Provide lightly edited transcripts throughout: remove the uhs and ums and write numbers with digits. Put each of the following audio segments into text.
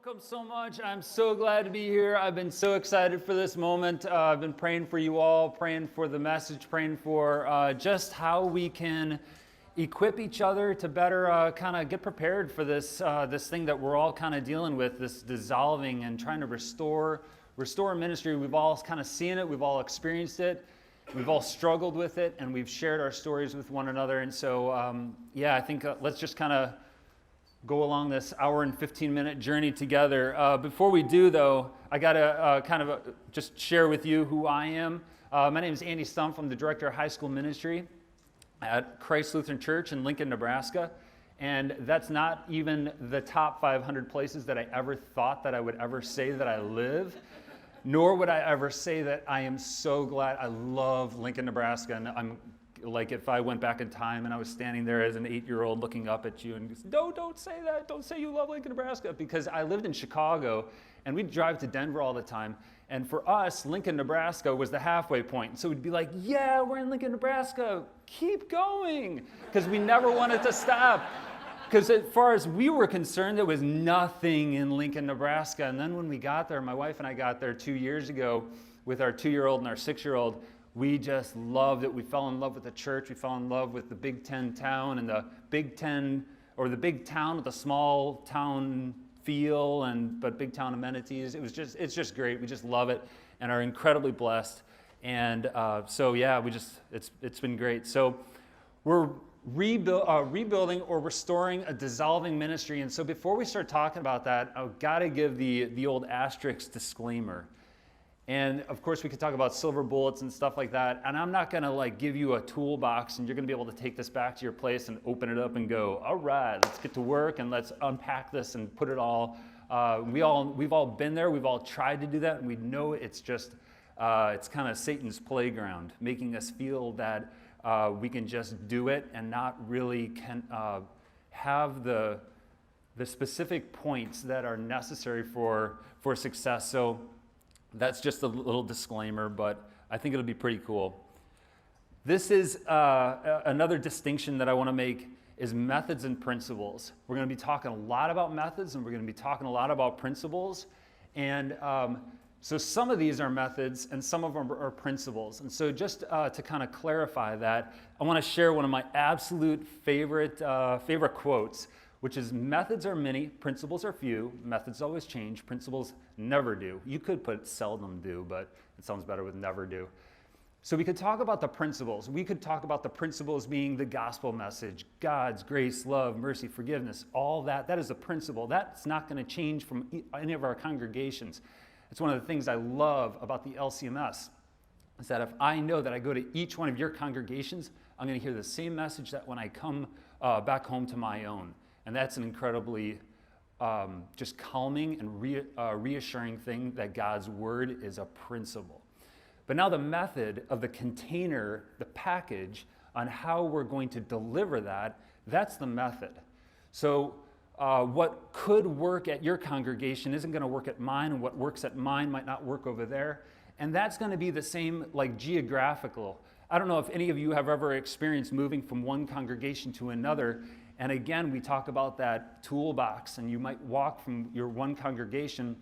Welcome so much. I'm so glad to be here. I've been so excited for this moment. I've been praying for you all, praying for the message, praying for just how we can equip each other to better kind of get prepared for this thing that we're all kind of dealing with, this dissolving and trying to restore ministry. We've all kind of seen it. We've all experienced it. We've all struggled with it, and we've shared our stories with one another. And so, I think let's just kind of go along this hour and 15-minute journey together. Before we do, though, I got to just share with you who I am. My name is Andy Stumpf. I'm the director of high school ministry at Christ Lutheran Church in Lincoln, Nebraska. And that's not even the top 500 places that I ever thought that I would ever say that I live, nor would I ever say that I am so glad. I love Lincoln, Nebraska, and I'm like, if I went back in time and I was standing there as an 8-year-old looking up at you and just, no, don't say that. Don't say you love Lincoln, Nebraska. Because I lived in Chicago and we'd drive to Denver all the time. And for us, Lincoln, Nebraska was the halfway point. So we'd be like, yeah, we're in Lincoln, Nebraska. Keep going. Because we never wanted to stop. Because as far as we were concerned, there was nothing in Lincoln, Nebraska. And then when we got there, my wife and I got there 2 years ago with our 2-year-old and our 6-year-old. We just loved it. We fell in love with the church. We fell in love with the Big Ten town and the Big Ten, or the big town with a small town feel but big town amenities. It's just great. We just love it and are incredibly blessed. And it's been great. So we're rebuilding or restoring a dissolving ministry. And so before we start talking about that, I've got to give the old asterisk disclaimer. And of course, we could talk about silver bullets and stuff like that. And I'm not going to give you a toolbox and you're going to be able to take this back to your place and open it up and go, all right, let's get to work and let's unpack this and put it all. We've all been there. We've all tried to do that. And we know it's just, it's kind of Satan's playground, making us feel that we can just do it and not really have the specific points that are necessary for success. So that's just a little disclaimer, but I think it'll be pretty cool. This is another distinction that I want to make is methods and principles. We're going to be talking a lot about methods, and we're going to be talking a lot about principles. And so some of these are methods, and some of them are principles. And so just to kind of clarify that, I want to share one of my absolute favorite quotes, which is methods are many, principles are few. Methods always change, principles never do. You could put seldom do, but it sounds better with never do. So we could talk about the principles. We could talk about the principles being the gospel message, God's grace, love, mercy, forgiveness, all that. That is a principle. That's not going to change from any of our congregations. It's one of the things I love about the LCMS, is that if I know that I go to each one of your congregations, I'm going to hear the same message that when I come back home to my own. And that's an incredibly just calming and reassuring thing that God's word is a principle. But now the method of the container, the package, on how we're going to deliver that, that's the method. So what could work at your congregation isn't going to work at mine, and what works at mine might not work over there. And that's going to be the same like geographical. I don't know if any of you have ever experienced moving from one congregation to another. And again, we talk about that toolbox, and you might walk from your one congregation,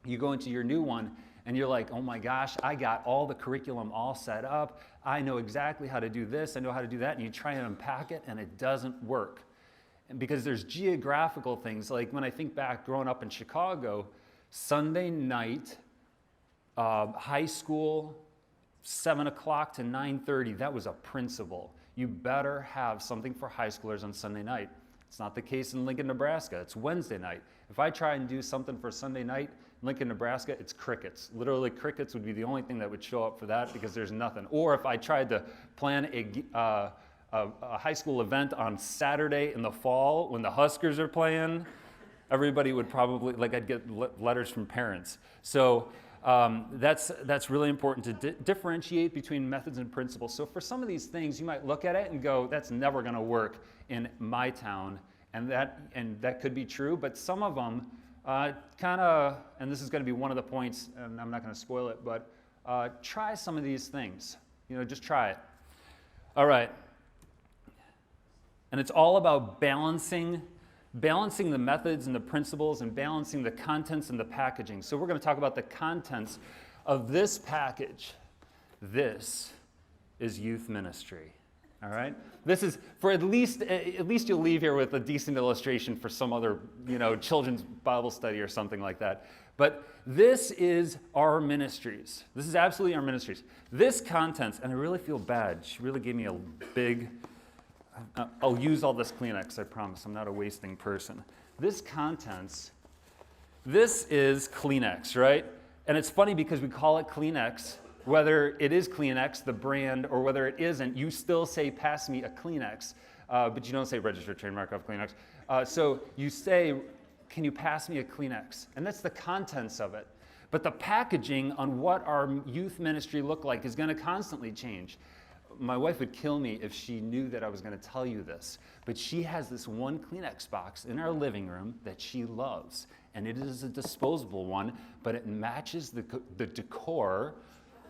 you go into your new one, and you're like, oh my gosh, I got all the curriculum all set up. I know exactly how to do this. I know how to do that. And you try and unpack it, and it doesn't work. And because there's geographical things. Like when I think back growing up in Chicago, Sunday night, high school, 7 o'clock to 9:30, that was a principle. You better have something for high schoolers on Sunday night. It's not the case in Lincoln, Nebraska. It's Wednesday night. If I try and do something for Sunday night in Lincoln, Nebraska, it's crickets. Literally, crickets would be the only thing that would show up for that because there's nothing. Or if I tried to plan a high school event on Saturday in the fall when the Huskers are playing, everybody would probably, I'd get letters from parents. So that's really important to differentiate between methods and principles. So for some of these things, you might look at it and go, that's never going to work in my town. And that could be true, but some of them and this is going to be one of the points, and I'm not going to spoil it, but try some of these things. Just try it. All right. And it's all about balancing balancing the methods and the principles and balancing the contents and the packaging. So we're going to talk about the contents of this package. This is youth ministry. All right? This is, for at least you'll leave here with a decent illustration for some other, children's Bible study or something like that. But this is our ministries. This is absolutely our ministries. This contents, and I really feel bad. She really gave me a big, I'll use all this Kleenex, I promise. I'm not a wasting person. This contents, this is Kleenex, right? And it's funny because we call it Kleenex. Whether it is Kleenex, the brand, or whether it isn't, you still say, pass me a Kleenex, but you don't say registered trademark of Kleenex. So you say, can you pass me a Kleenex? And that's the contents of it. But the packaging on what our youth ministry look like is going to constantly change. My wife would kill me if she knew that I was going to tell you this, but she has this one Kleenex box in our living room that she loves, and it is a disposable one, but it matches the decor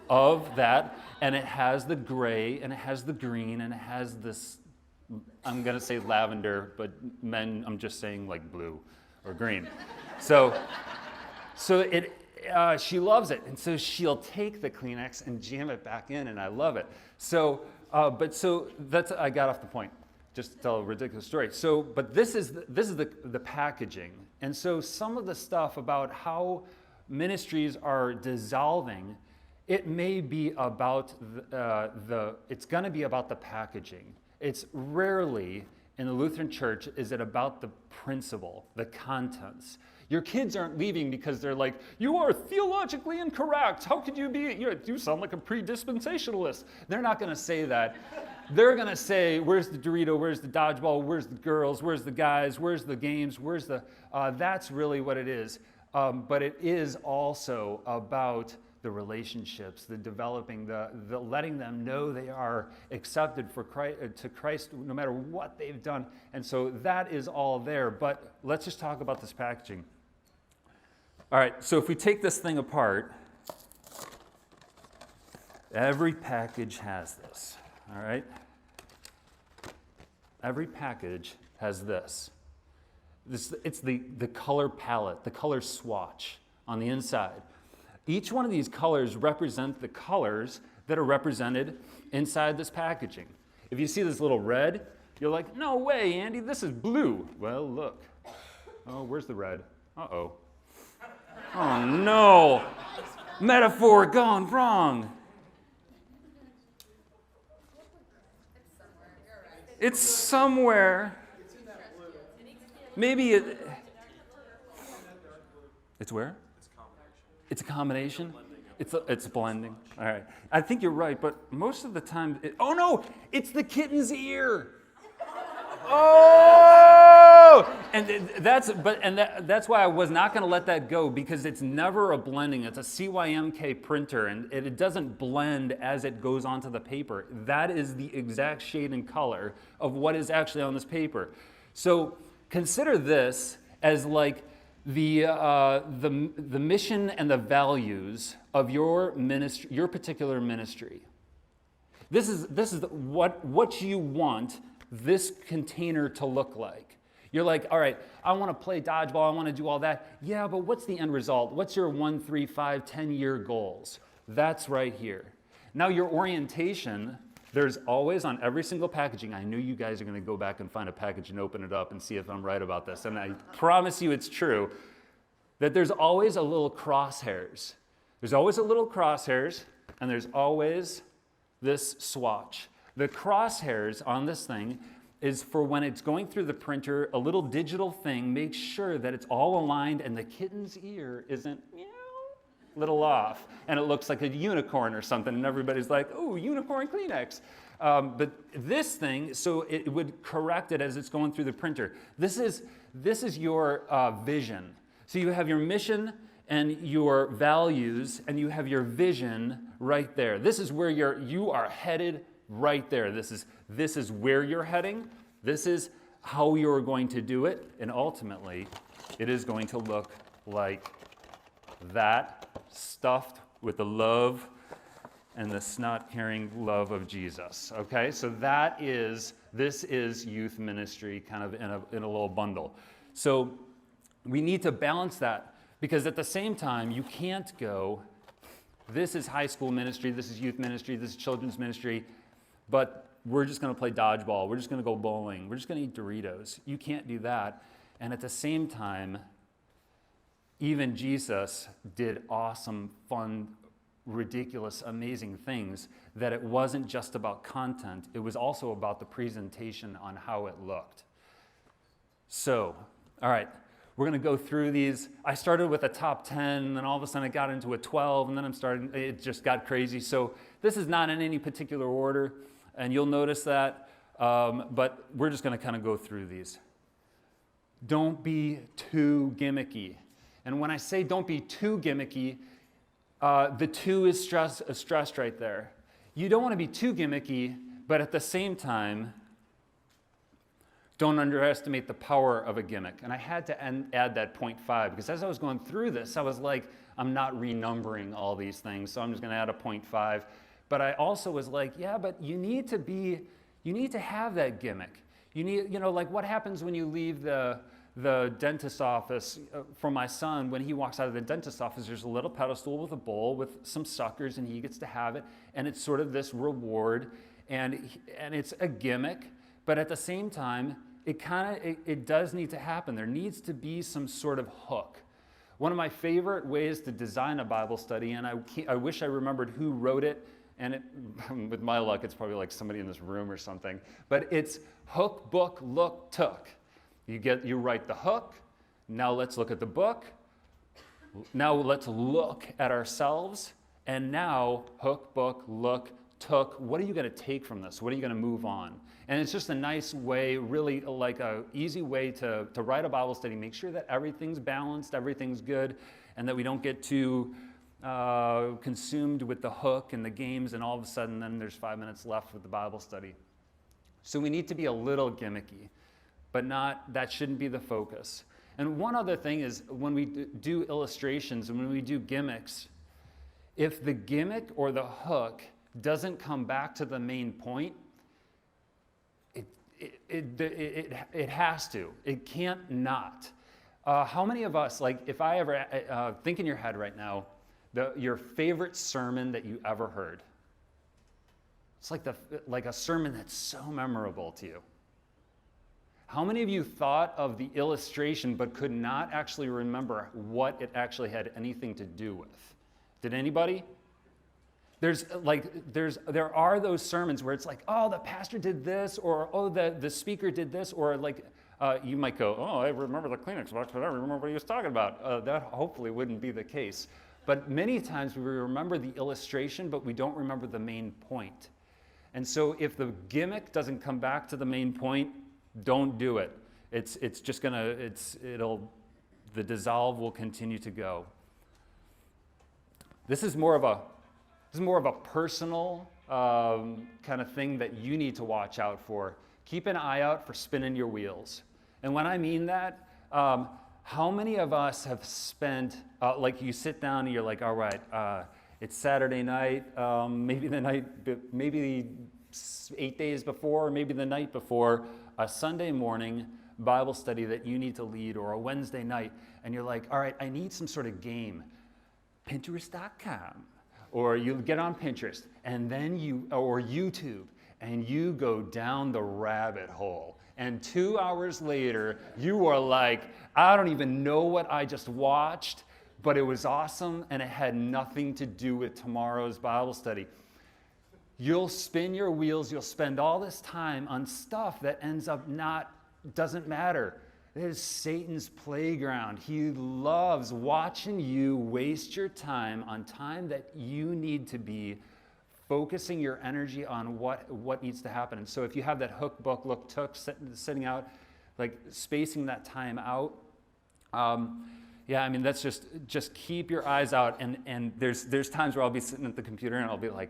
of that, and it has the gray, and it has the green, and it has this, I'm going to say lavender, but men, I'm just saying like blue or green. So she loves it, and so she'll take the Kleenex and jam it back in, and I love it. So that's, I got off the point, just to tell a ridiculous story. But this is the packaging, and so some of the stuff about how ministries are dissolving, it may be about it's going to be about the packaging. It's rarely in the Lutheran Church is it about the principle, the contents. Your kids aren't leaving because they're like, you are theologically incorrect. How could you be? You sound like a pre-dispensationalist. They're not going to say that. They're going to say, where's the Dorito? Where's the dodgeball? Where's the girls? Where's the guys? Where's the games? Where's the... that's really what it is. But it is also about the relationships, the developing, the letting them know they are accepted for Christ, to Christ no matter what they've done. And so that is all there. But let's just talk about this packaging. All right, so if we take this thing apart, every package has this, all right? Every package has this. It's the color palette, the color swatch on the inside. Each one of these colors represent the colors that are represented inside this packaging. If you see this little red, you're like, no way, Andy, this is blue. Well, look. Oh, where's the red? Uh-oh. Oh, no. Metaphor gone wrong. It's somewhere. Maybe it's where? It's a combination? It's blending. All right. I think you're right, but most of the time, oh no, it's the kitten's ear. Oh! And that's why I was not going to let that go, because it's never a blending. It's a CYMK printer, and it doesn't blend as it goes onto the paper. That is the exact shade and color of what is actually on this paper. So consider this as like the mission and the values of your ministry, your particular ministry. This is what you want this container to look like. You're like, all right, I want to play dodgeball, I want to do all that. Yeah, but what's the end result? What's your 1, 3, 5, 10-year goals? That's right here. Now your orientation, there's always on every single packaging, I knew you guys are going to go back and find a package and open it up and see if I'm right about this, and I promise you it's true, that there's always a little crosshairs. There's always a little crosshairs, and there's always this swatch. The crosshairs on this thing is for when it's going through the printer, a little digital thing makes sure that it's all aligned and the kitten's ear isn't little off, and it looks like a unicorn or something, and everybody's like, oh, unicorn Kleenex. But this thing, so it would correct it as it's going through the printer. This is your vision. So you have your mission and your values, and you have your vision right there. This is where you are headed right there. This is where you're heading. This is how you're going to do it, and ultimately, it is going to look like that, stuffed with the love and the snot-carrying love of Jesus. Okay, so this is youth ministry, kind of in a little bundle. So we need to balance that, because at the same time, you can't go, this is high school ministry, this is youth ministry, this is children's ministry, but we're just going to play dodgeball, we're just going to go bowling, we're just going to eat Doritos. You can't do that. And at the same time, even Jesus did awesome, fun, ridiculous, amazing things, that it wasn't just about content, it was also about the presentation on how it looked. So, all right, we're going to go through these. I started with a top 10, and then all of a sudden I got into a 12, and then it just got crazy. So this is not in any particular order, and you'll notice that, but we're just going to kind of go through these. Don't be too gimmicky. And when I say don't be too gimmicky, the two is stressed right there. You don't want to be too gimmicky, but at the same time, don't underestimate the power of a gimmick. And I had to add that 0.5, because as I was going through this, I was like, I'm not renumbering all these things, so I'm just going to add a 0.5. But I also was like, yeah, but you need to have that gimmick. You need, like what happens when you leave the dentist's office for my son. When he walks out of the dentist's office, there's a little pedestal with a bowl with some suckers, and he gets to have it, and it's sort of this reward, and it's a gimmick, but at the same time, it does need to happen. There needs to be some sort of hook. One of my favorite ways to design a Bible study, and I wish I remembered who wrote it, and with my luck, it's probably like somebody in this room or something, but it's hook, book, look, took. You write the hook, now let's look at the book, now let's look at ourselves, and now hook, book, look, took. What are you going to take from this? What are you going to move on? And it's just a nice way, really like a easy way to write a Bible study, make sure that everything's balanced, everything's good, and that we don't get too consumed with the hook and the games, and all of a sudden then there's 5 minutes left with the Bible study. So we need to be a little gimmicky, but that shouldn't be the focus. And one other thing is, when we do illustrations and when we do gimmicks, if the gimmick or the hook doesn't come back to the main point, it has to. It can't not. How many of us, like if I ever, think in your head right now, your favorite sermon that you ever heard. It's like a sermon that's so memorable to you. How many of you thought of the illustration but could not actually remember what it actually had anything to do with? Did anybody? There are those sermons where it's like, oh, the pastor did this, or oh, the speaker did this, or like you might go, oh, I remember the Kleenex box, but I don't remember what he was talking about. That hopefully wouldn't be the case. But many times we remember the illustration, but we don't remember the main point. And so if the gimmick doesn't come back to the main point, don't do it. It's just gonna, the dissolve will continue to go. This is more of a personal kind of thing that you need to watch out for. Keep an eye out for spinning your wheels. And when I mean that, how many of us have spent, like you sit down and you're like, all right, it's Saturday night, maybe 8 days before, or maybe the night before, a Sunday morning Bible study that you need to lead, or a Wednesday night, and you're like, all right, I need some sort of game. Pinterest.com. Or you get on Pinterest, and then or YouTube, and you go down the rabbit hole. And 2 hours later, you are like, I don't even know what I just watched, but it was awesome, and it had nothing to do with tomorrow's Bible study. You'll spin your wheels, you'll spend all this time on stuff that ends up doesn't matter. It is Satan's playground. He loves watching you waste your time on time that you need to be focusing your energy on what needs to happen. And so if you have that hook, book, look, took sitting out, like spacing that time out, that's just keep your eyes out. And there's times where I'll be sitting at the computer and I'll be like,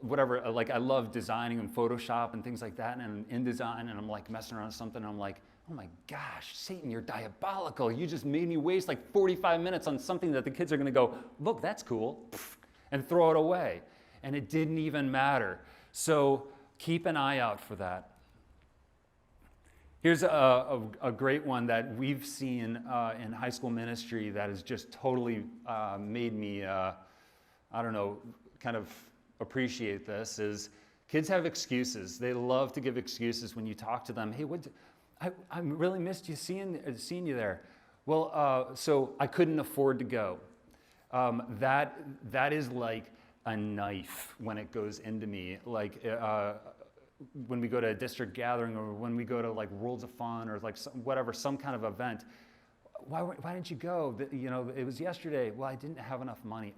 whatever, like I love designing and Photoshop and things like that, and I'm in design and I'm like messing around with something, and I'm like, oh my gosh, Satan, you're diabolical. You just made me waste like 45 minutes on something that the kids are gonna go, look, that's cool, and throw it away. And it didn't even matter. So keep an eye out for that. Here's a great one that we've seen in high school ministry that has just totally made me, I don't know, kind of appreciate this, is kids have excuses. They love to give excuses when you talk to them. Hey, I really missed you seeing you there. Well, so I couldn't afford to go. That is like a knife when it goes into me. Like, when we go to a district gathering or when we go to like Worlds of Fun or like some kind of event, why didn't you go? It was yesterday. Well, I didn't have enough money.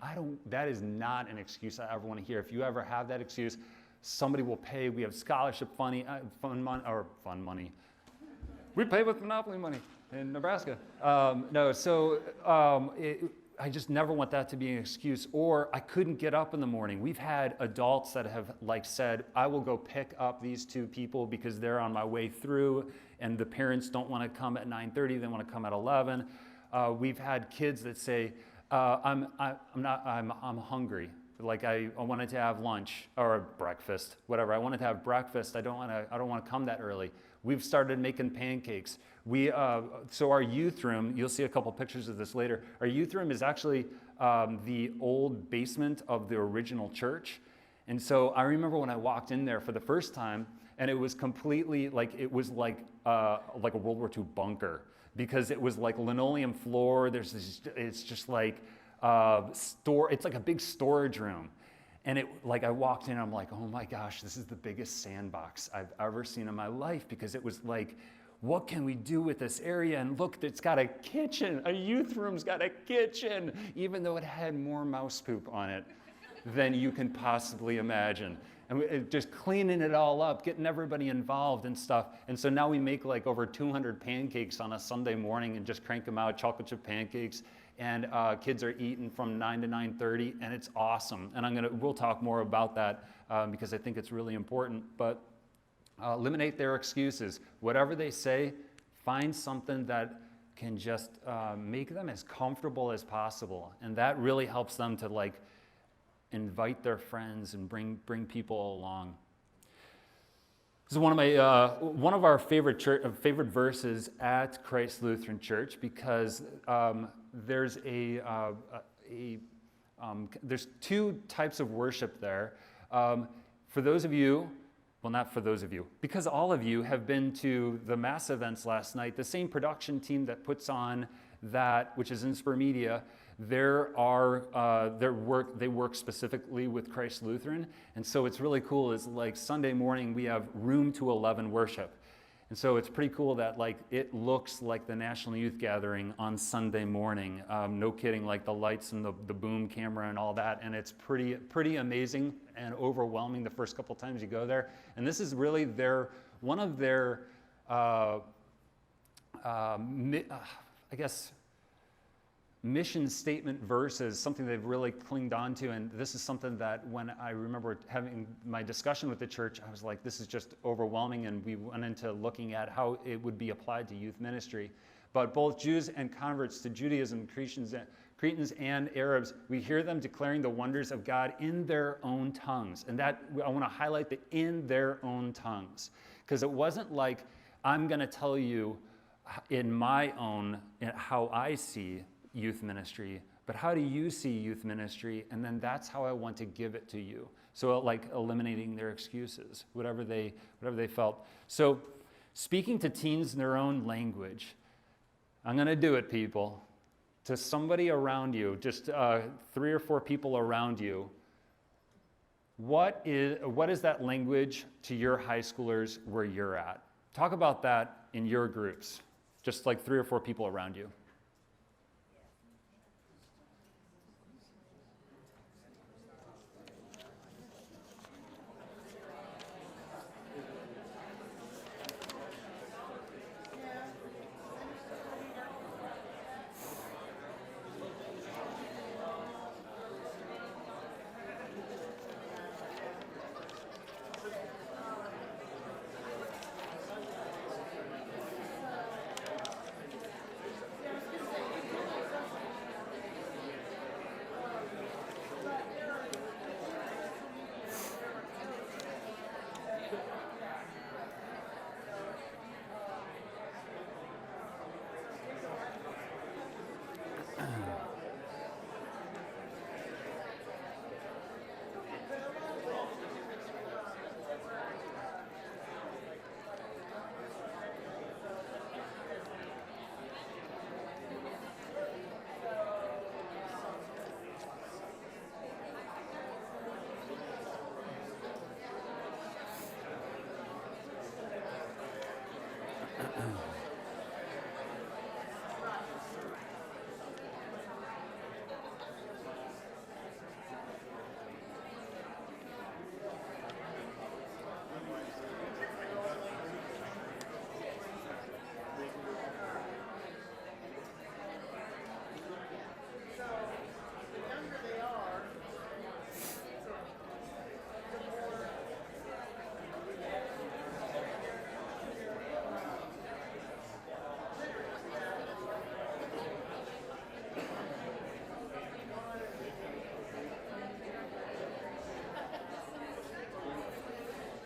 That is not an excuse I ever want to hear. If you ever have that excuse, somebody will pay. We have scholarship fun money. We pay with Monopoly money in Nebraska. I just never want that to be an excuse. Or I couldn't get up in the morning. We've had adults that have said, I will go pick up these two people because they're on my way through, and the parents don't want to come at 9:30, they want to come at 11. We've had kids that say, I'm hungry. Like I wanted to have lunch or breakfast, whatever. I wanted to have breakfast. I don't want to come that early. We've started making pancakes. So our youth room, you'll see a couple pictures of this later. Our youth room is actually the old basement of the original church. And so I remember when I walked in there for the first time, and it was completely like a World War II bunker, because it was like linoleum floor. It's just like it's like a big storage room. And I walked in, I'm like, oh my gosh, this is the biggest sandbox I've ever seen in my life, because it was like, what can we do with this area? And look, it's got a kitchen. A youth room's got a kitchen, even though it had more mouse poop on it than you can possibly imagine. And just cleaning it all up, getting everybody involved and stuff. And so now we make like over 200 pancakes on a Sunday morning and just crank them out, chocolate chip pancakes. And kids are eating from 9 to 9:30, and it's awesome. And we'll talk more about that because I think it's really important. But eliminate their excuses. Whatever they say, find something that can just make them as comfortable as possible. And that really helps them to invite their friends and bring people along. This is one of our favorite verses at Christ Lutheran Church, because there's there's two types of worship there. For those of you, well, not for those of you, because all of you have been to the mass events last night, the same production team that puts on that, which is Inspire Media, they work specifically with Christ Lutheran. And so it's really cool. It's like Sunday morning, we have room to 11 worship. And so it's pretty cool that it looks like the National Youth Gathering on Sunday morning. No kidding, like the lights and the boom camera and all that. And it's pretty amazing and overwhelming the first couple times you go there. And this is really one of their, mission statement verses, something they've really clinged on to. And this is something that when I remember having my discussion with the church, I was like, this is just overwhelming. And we went into looking at how it would be applied to youth ministry. But both Jews and converts to Judaism, Cretans and Arabs, we hear them declaring the wonders of God in their own tongues. And that, I want to highlight the in their own tongues. Because it wasn't like, I'm going to tell you how I see youth ministry, but how do you see youth ministry? And then that's how I want to give it to you. So eliminating their excuses, whatever they felt. So speaking to teens in their own language, I'm going to do it, people. To somebody around you, just 3 or 4 people around you, what is that language to your high schoolers where you're at? Talk about that in your groups, just 3 or 4 people around you.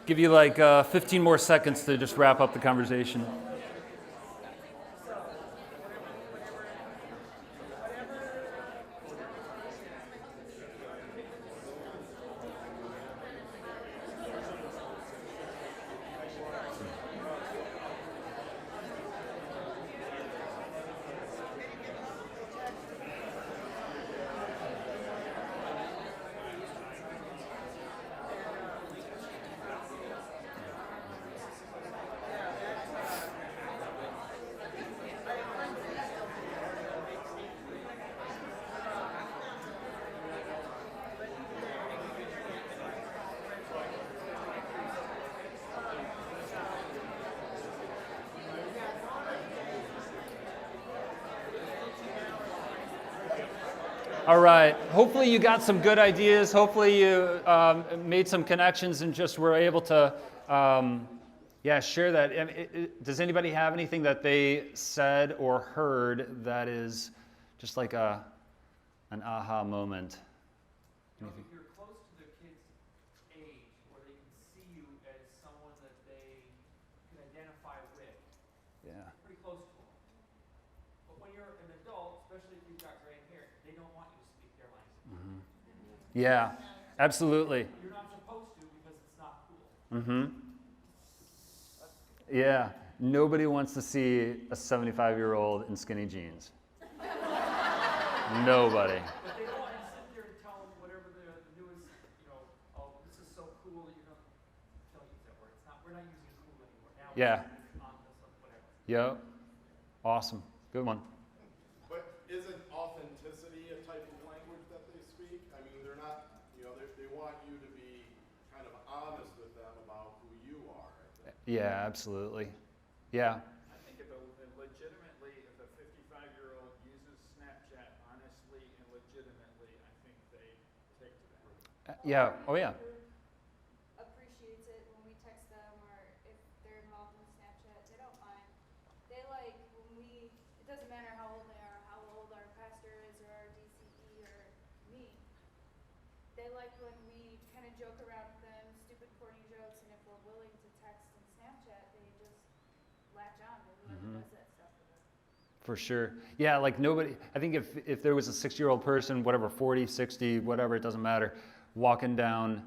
Give you like 15 more seconds to just wrap up the conversation. All right. Hopefully you got some good ideas. Hopefully you made some connections and just were able to, share that. Does anybody have anything that they said or heard that is just like an aha moment? Anything? If you're close to the kid's age, where they can see you as someone that they can identify with, Yeah. pretty close to them. But when you're an adult, especially if you've got gray hair, they don't want you to speak their language. Yeah, absolutely. You're not supposed to because it's not cool. Yeah, nobody wants to see a 75-year-old in skinny jeans. Nobody. But they don't want to sit there and tell them whatever the newest, oh, this is so cool that you're not, don't use that word. It's not, we're not using cool anymore. Now Yeah. we're on this, whatever. Yep. Awesome. Good one. But isn't authenticity a type of language that they speak? I mean, they're not, they want you to be kind of honest with them about who you are. I think. Yeah, absolutely. Yeah. I think if legitimately, if a 55-year-old uses Snapchat honestly and legitimately, I think they take to that. Yeah. Oh, yeah. Appreciates it when we text them, or if they're involved in Snapchat, they don't mind. They like when it doesn't matter how old they are, how old our pastor is, or our DCE, or me. They like when we kind of joke around with them, stupid corny jokes, and if we're willing to text and Snapchat, they just latch on to whoever does that stuff with them. For sure. Yeah, like nobody, I think if there was a 60-year-old person, whatever, 40, 60, whatever, it doesn't matter, walking down,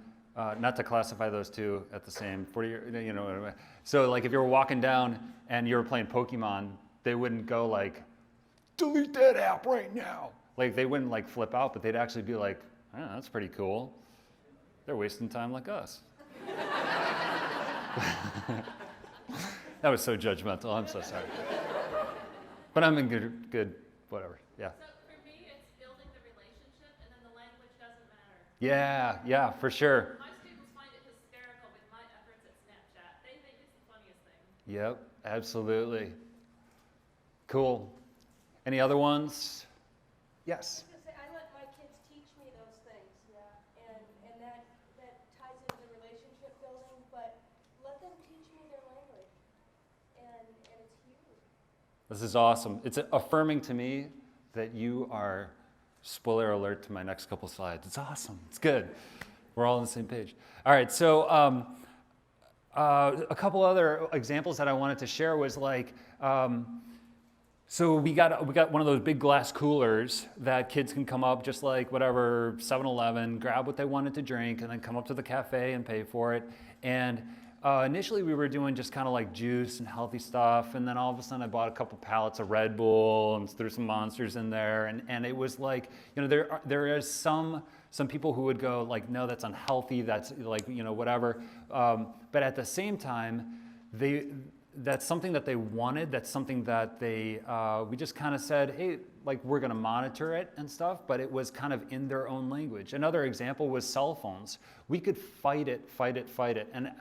not to classify those two at the same, 40, so like if you were walking down and you were playing Pokemon, they wouldn't go like, delete that app right now. Like they wouldn't like flip out, but they'd actually be like, oh, that's pretty cool. They're wasting time like us. That was so judgmental, I'm so sorry. But I'm in good, whatever, yeah. So for me, it's building the relationship, and then the language doesn't matter. Yeah, for sure. My students find it hysterical with my efforts at Snapchat. They think it's the funniest thing. Yep, absolutely. Cool. Any other ones? Yes. I let my kids teach me those things, and that ties into relationship building, but let them teach me their language, and it's huge. This is awesome. It's affirming to me that you are, spoiler alert to my next couple slides. It's awesome. It's good. We're all on the same page. All right, so a couple other examples that I wanted to share was like, so we got one of those big glass coolers that kids can come up just like whatever, 7-Eleven, grab what they wanted to drink, and then come up to the cafe and pay for it. And initially we were doing just kind of like juice and healthy stuff, and then all of a sudden I bought a couple pallets of Red Bull and threw some Monsters in there, and it was like, there is some people who would go like, no, that's unhealthy, that's like, whatever. But at the same time, that's something that they wanted, that's something that we just kind of said, hey, like we're gonna monitor it and stuff, but it was kind of in their own language. Another example was cell phones. We could fight it. And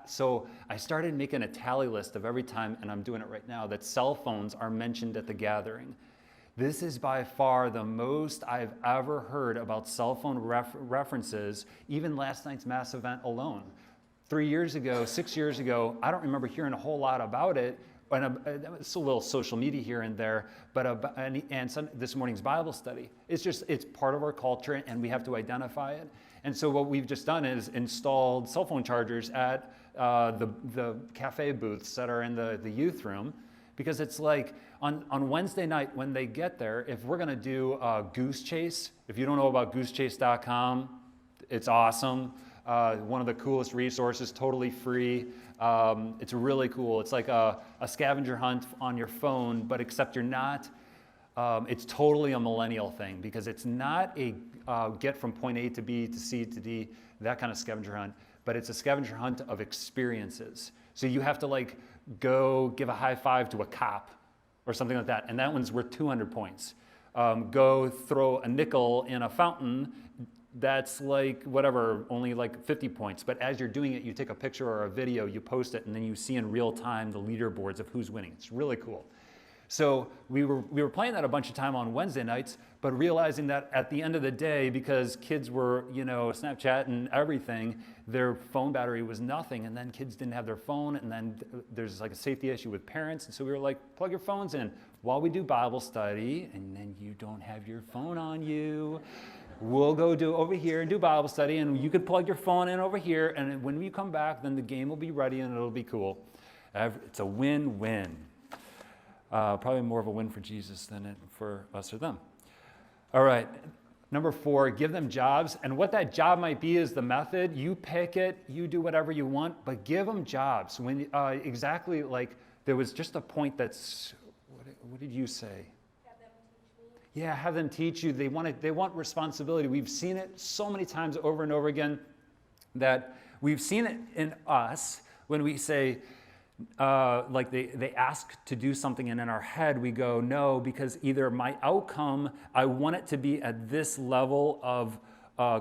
so I started making a tally list of every time, and I'm doing it right now, that cell phones are mentioned at the gathering. This is by far the most I've ever heard about cell phone references, even last night's mass event alone. 3 years ago, 6 years ago, I don't remember hearing a whole lot about it, it's a little social media here and there, but this morning's Bible study. It's part of our culture, and we have to identify it. And so what we've just done is installed cell phone chargers at the cafe booths that are in the youth room, because it's like on Wednesday night when they get there, if we're going to do a Goose Chase, if you don't know about goosechase.com, it's awesome. One of the coolest resources, totally free. It's really cool. It's like a scavenger hunt on your phone, but except you're not. It's totally a millennial thing, because it's not a get from point A to B to C to D, that kind of scavenger hunt, but it's a scavenger hunt of experiences. So you have to like go give a high five to a cop or something like that, and that one's worth 200 points. Go throw a nickel in a fountain, that's like whatever, only like 50 points. But as you're doing it, you take a picture or a video, you post it, and then you see in real time the leaderboards of who's winning. It's really cool. So we were playing that a bunch of time on Wednesday nights, but realizing that at the end of the day, because kids were, Snapchat and everything, their phone battery was nothing, and then kids didn't have their phone, and then there's like a safety issue with parents, and so we were like, plug your phones in while we do Bible study, and then you don't have your phone on you. We'll go do over here and do Bible study, and you could plug your phone in over here, and when we come back, then the game will be ready and it'll be cool. It's a win-win. Probably more of a win for Jesus than for us or them. All right, number 4, give them jobs. And what that job might be is the method. You pick it, you do whatever you want, but give them jobs. When exactly like there was just a point that's, what did you say? Have them teach me. Yeah, have them teach you. They want responsibility. We've seen it so many times over and over again that we've seen it in us when we say, like they ask to do something, and in our head we go, no, because either my outcome, I want it to be at this level of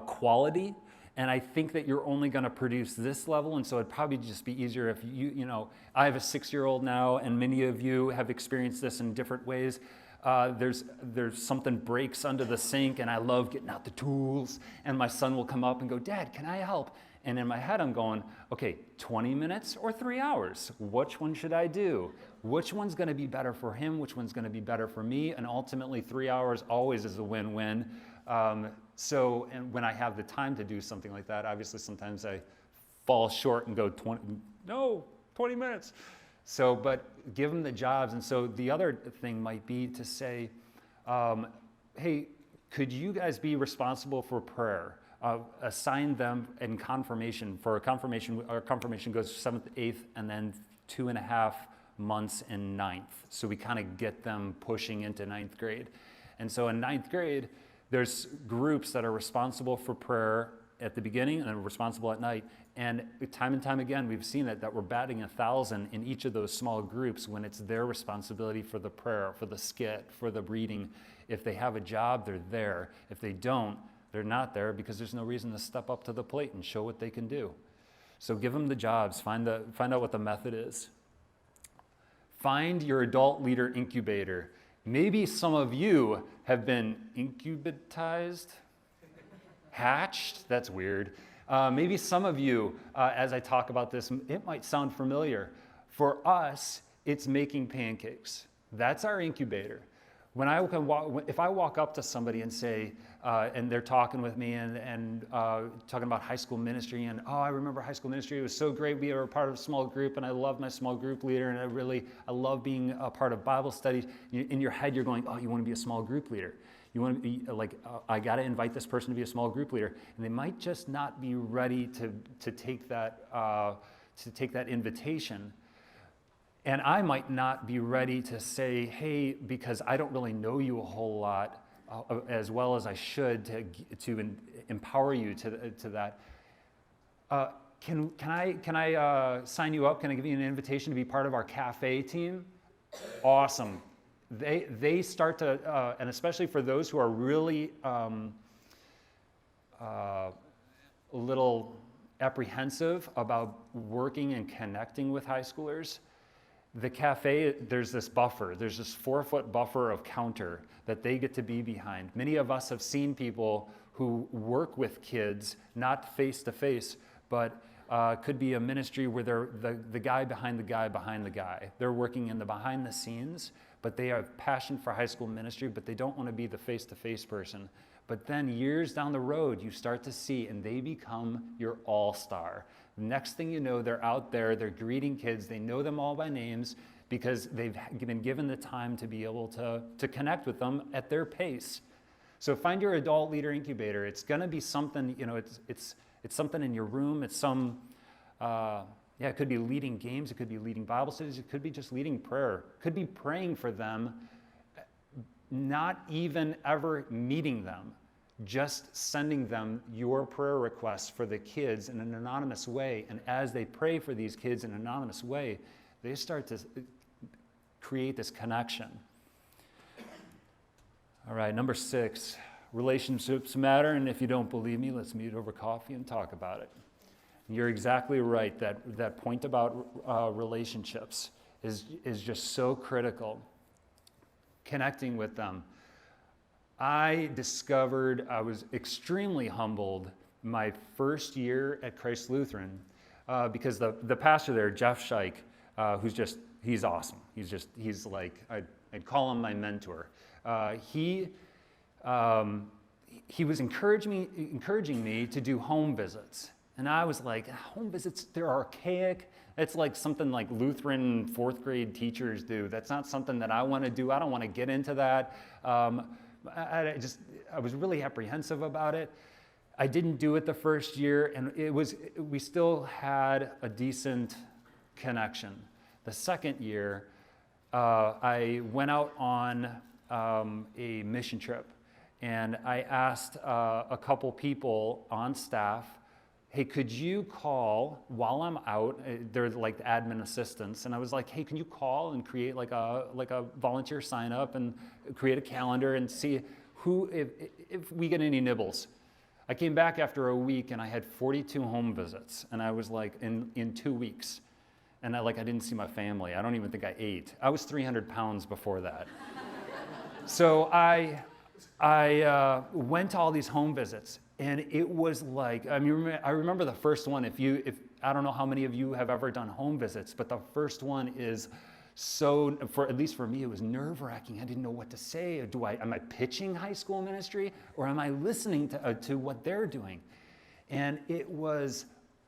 quality, and I think that you're only going to produce this level, and so it'd probably just be easier if I have a 6-year-old now, and many of you have experienced this in different ways. There's something breaks under the sink, and I love getting out the tools, and my son will come up and go, Dad, can I help? And in my head, I'm going, okay, 20 minutes or 3 hours? Which one should I do? Which one's going to be better for him? Which one's going to be better for me? And ultimately, 3 hours always is a win-win. And when I have the time to do something like that, obviously sometimes I fall short and go 20 minutes. So, but give them the jobs. And so the other thing might be to say, hey, could you guys be responsible for prayer? Assign them in confirmation. For a confirmation, our confirmation goes 7th, 8th, and then 2.5 months in 9th. So we kind of get them pushing into 9th grade. And so in 9th grade, there's groups that are responsible for prayer at the beginning and are responsible at night. And time again, we've seen it, that we're batting 1,000 in each of those small groups when it's their responsibility for the prayer, for the skit, for the reading. If they have a job, they're there. If they don't, they're not there, because there's no reason to step up to the plate and show what they can do. So give them the jobs. Find out what the method is. Find your adult leader incubator. Maybe some of you have been incubatized, hatched. That's weird. Maybe some of you, as I talk about this, it might sound familiar. For us, it's making pancakes. That's our incubator. If I walk up to somebody and say, and they're talking with me and talking about high school ministry, and I remember high school ministry, it was so great, we were a part of a small group, and I love my small group leader, and I love being a part of Bible studies. In your head, you're going, you want to be a small group leader. You want to be like, I got to invite this person to be a small group leader, and they might just not be ready to take that invitation. And I might not be ready to say, hey, because I don't really know you a whole lot as well as I should to empower you to that. Can I sign you up? Can I give you an invitation to be part of our cafe team? Awesome. They start to, and especially for those who are really a little apprehensive about working and connecting with high schoolers, the cafe, there's this 4-foot buffer of counter that they get to be behind. Many of us have seen people who work with kids, not face to face, but Could be a ministry where they're the guy behind the guy behind the guy. They're working in the behind the scenes, but they have passion for high school ministry, but they don't want to be the face-to-face person. But then years down the road, you start to see, and they become your all-star. Next thing you know, they're out there, they're greeting kids, they know them all by names because they've been given the time to be able to connect with them at their pace. So find your adult leader incubator. It's going to be something, it's something in your room. It's it could be leading games. It could be leading Bible studies. It could be just leading prayer. It could be praying for them, not even ever meeting them, just sending them your prayer requests for the kids in an anonymous way. And as they pray for these kids in an anonymous way, they start to create this connection. All right, number 6. Relationships matter, and if you don't believe me, let's meet over coffee and talk about it. You're exactly right. That point about relationships is just so critical. Connecting with them. I was extremely humbled my first year at Christ Lutheran because the pastor there, Jeff Scheich, he's awesome. He's like, I'd call him my mentor. He was encouraging me to do home visits. And I was like, home visits, they're archaic. It's like something like Lutheran 4th grade teachers do. That's not something that I want to do. I don't want to get into that. I was really apprehensive about it. I didn't do it the first year, and we still had a decent connection. The second year, I went out on a mission trip, and I asked a couple people on staff, hey, could you call while I'm out? They're like the admin assistants, and I was like, hey, can you call and create like a volunteer sign up and create a calendar and see if we get any nibbles. I came back after a week and I had 42 home visits, and I was like in 2 weeks, and I didn't see my family. I don't even think I ate. I was 300 pounds before that. So I went to all these home visits, and it was like, I remember the first one. If I don't know how many of you have ever done home visits, but the first one is at least for me, it was nerve-wracking. I didn't know what to say. Am I pitching high school ministry, or am I listening to what they're doing? And it was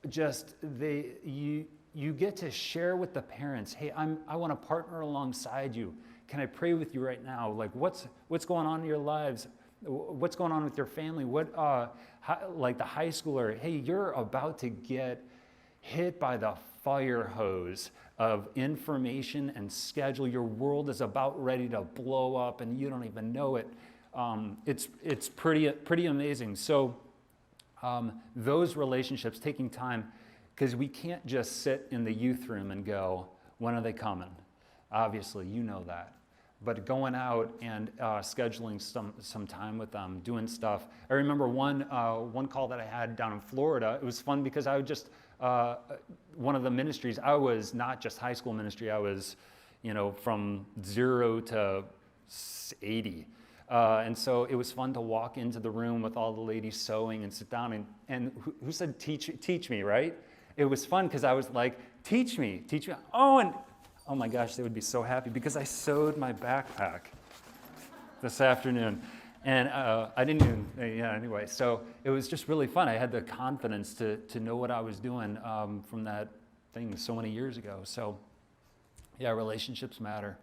just you get to share with the parents, hey, I want to partner alongside you. Can I pray with you right now? Like, what's going on in your lives? What's going on with your family? Like the high schooler, hey, you're about to get hit by the fire hose of information and schedule. Your world is about ready to blow up, and you don't even know it. It's pretty amazing. So those relationships, taking time, because we can't just sit in the youth room and go, when are they coming? Obviously, you know that. But going out and scheduling some time with them, doing stuff. I remember one call that I had down in Florida. It was fun because I would just, one of the ministries, I was not just high school ministry, I was, from 0 to 80. And so it was fun to walk into the room with all the ladies sewing and sit down and who said, teach me, right? It was fun because I was like, teach me. Oh my gosh, they would be so happy because I sewed my backpack this afternoon. And I didn't even, anyway. So it was just really fun. I had the confidence to know what I was doing from that thing so many years ago. So yeah, relationships matter.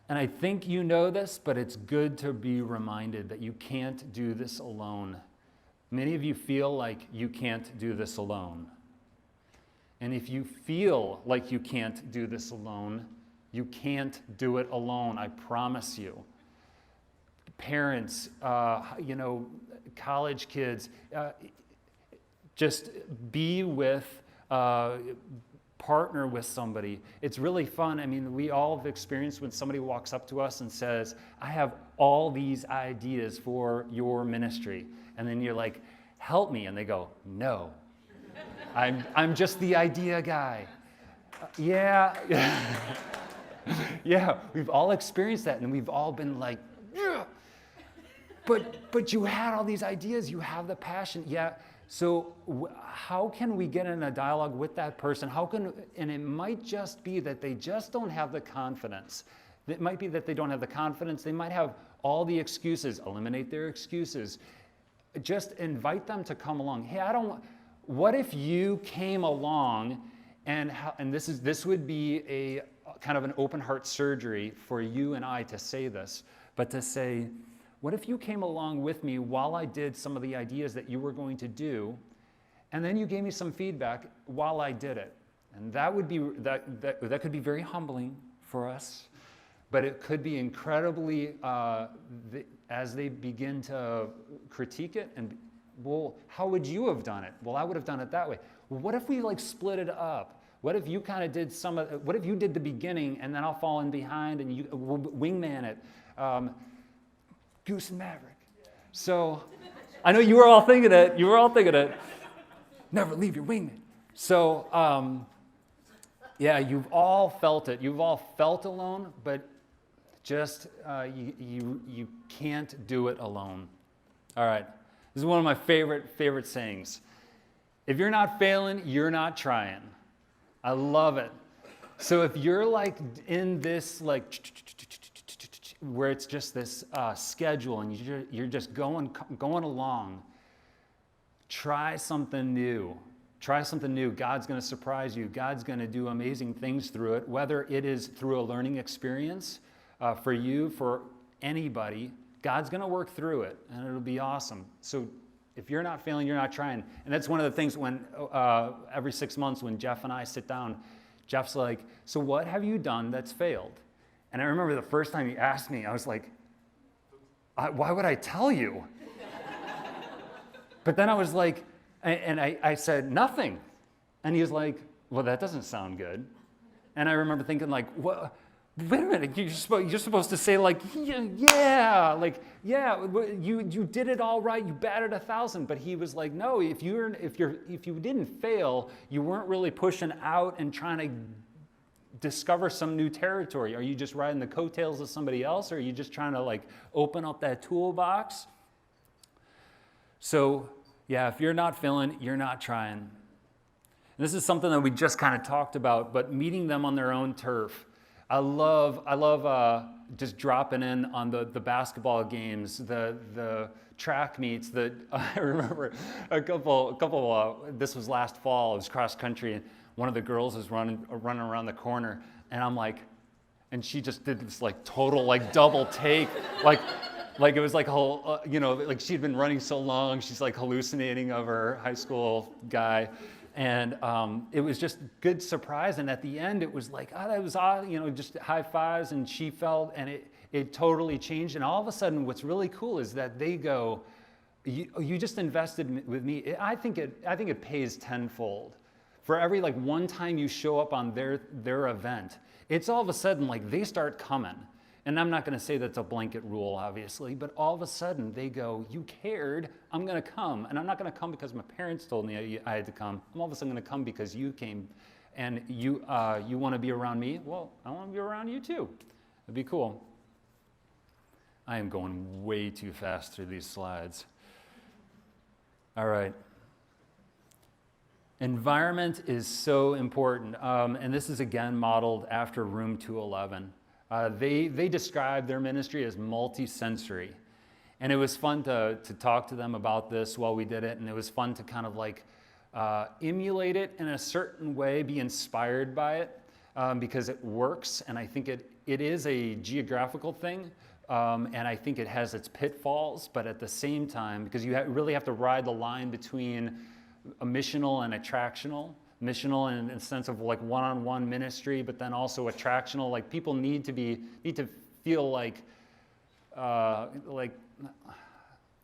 And I think you know this, but it's good to be reminded that you can't do this alone. Many of you feel like you can't do this alone. And if you feel like you can't do this alone, you can't do it alone, I promise you. Parents, college kids, just be with, partner with somebody. It's really fun. I mean, we all have experienced when somebody walks up to us and says, I have all these ideas for your ministry. And then you're like, help me. And they go, no. I'm just the idea guy. Yeah. Yeah, we've all experienced that, and we've all been like, yeah. but you had all these ideas, you have the passion. Yeah. So how can we get in a dialogue with that person? And it might just be that they just don't have the confidence. It might be that they don't have the confidence. They might have all the excuses. Eliminate their excuses. Just invite them to come along. Hey, what if you came along and this would be a kind of an open heart surgery for you and I to say this, but to say, what if you came along with me while I did some of the ideas that you were going to do, and then you gave me some feedback while I did it? And that could be very humbling for us, but it could be incredibly, as they begin to critique it, and, well, how would you have done it? Well, I would have done it that way. Well, what if we split it up? What if you kind of did what if you did the beginning and then I'll fall in behind and you wingman it? Goose and Maverick. So I know you were all thinking it. Never leave your wingman. So yeah, you've all felt it. You've all felt alone, but just you can't do it alone. All right. This is one of my favorite sayings. If you're not failing, you're not trying. I love it. So if you're in this where it's just this schedule and you're just going along, try something new. Try something new. God's going to surprise you. God's going to do amazing things through it, whether it is through a learning experience for you, for anybody. God's going to work through it, and it'll be awesome. So if you're not failing, you're not trying. And that's one of the things when every 6 months when Jeff and I sit down, Jeff's like, so what have you done that's failed? And I remember the first time he asked me, I was like, why would I tell you? But then I was like, and I said, nothing. And he was like, well, that doesn't sound good. And I remember thinking what? Wait a minute, you're supposed to say yeah, you did it all right, you batted 1,000. But he was like, no, if you didn't fail, you weren't really pushing out and trying to discover some new territory. Are you just riding the coattails of somebody else, or are you just trying to open up that toolbox? So yeah, if you're not failing, you're not trying. And this is something that we just kind of talked about, but meeting them on their own turf. I love just dropping in on the basketball games, the track meets. I remember a couple. This was last fall. It was cross country, and one of the girls was running around the corner, and I'm like, and she just did this total double take, like it was a whole, she'd been running so long, she's hallucinating of her high school guy. And it was just good surprise. And at the end, it was that was odd, just high fives. And she felt, and it totally changed. And all of a sudden, what's really cool is that they go, you just invested with me. I think it pays tenfold. For every one time you show up on their event, it's all of a sudden they start coming. And I'm not going to say that's a blanket rule, obviously, but all of a sudden they go, you cared, I'm going to come. And I'm not going to come because my parents told me I had to come. I'm all of a sudden going to come because you came and you want to be around me. Well, I want to be around you too. It'd be cool. I am going way too fast through these slides. All right. Environment is so important. And this is again modeled after Room 211. They describe their ministry as multi-sensory. And it was fun to talk to them about this while we did it. And it was fun to kind of emulate it in a certain way, be inspired by it, because it works. And I think it is a geographical thing. And I think it has its pitfalls. But at the same time, because you really have to ride the line between a missional and attractional. Missional in the sense of one-on-one ministry, but then also attractional. People need to feel like that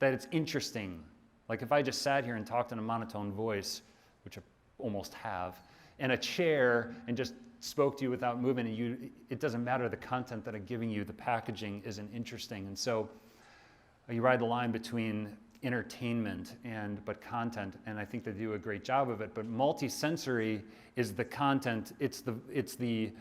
it's interesting. If I just sat here and talked in a monotone voice, which I almost have, in a chair and just spoke to you without moving, and it doesn't matter the content that I'm giving you, the packaging isn't interesting. And so you ride the line between entertainment but content, and I think they do a great job of it. But multi-sensory is the content. It's the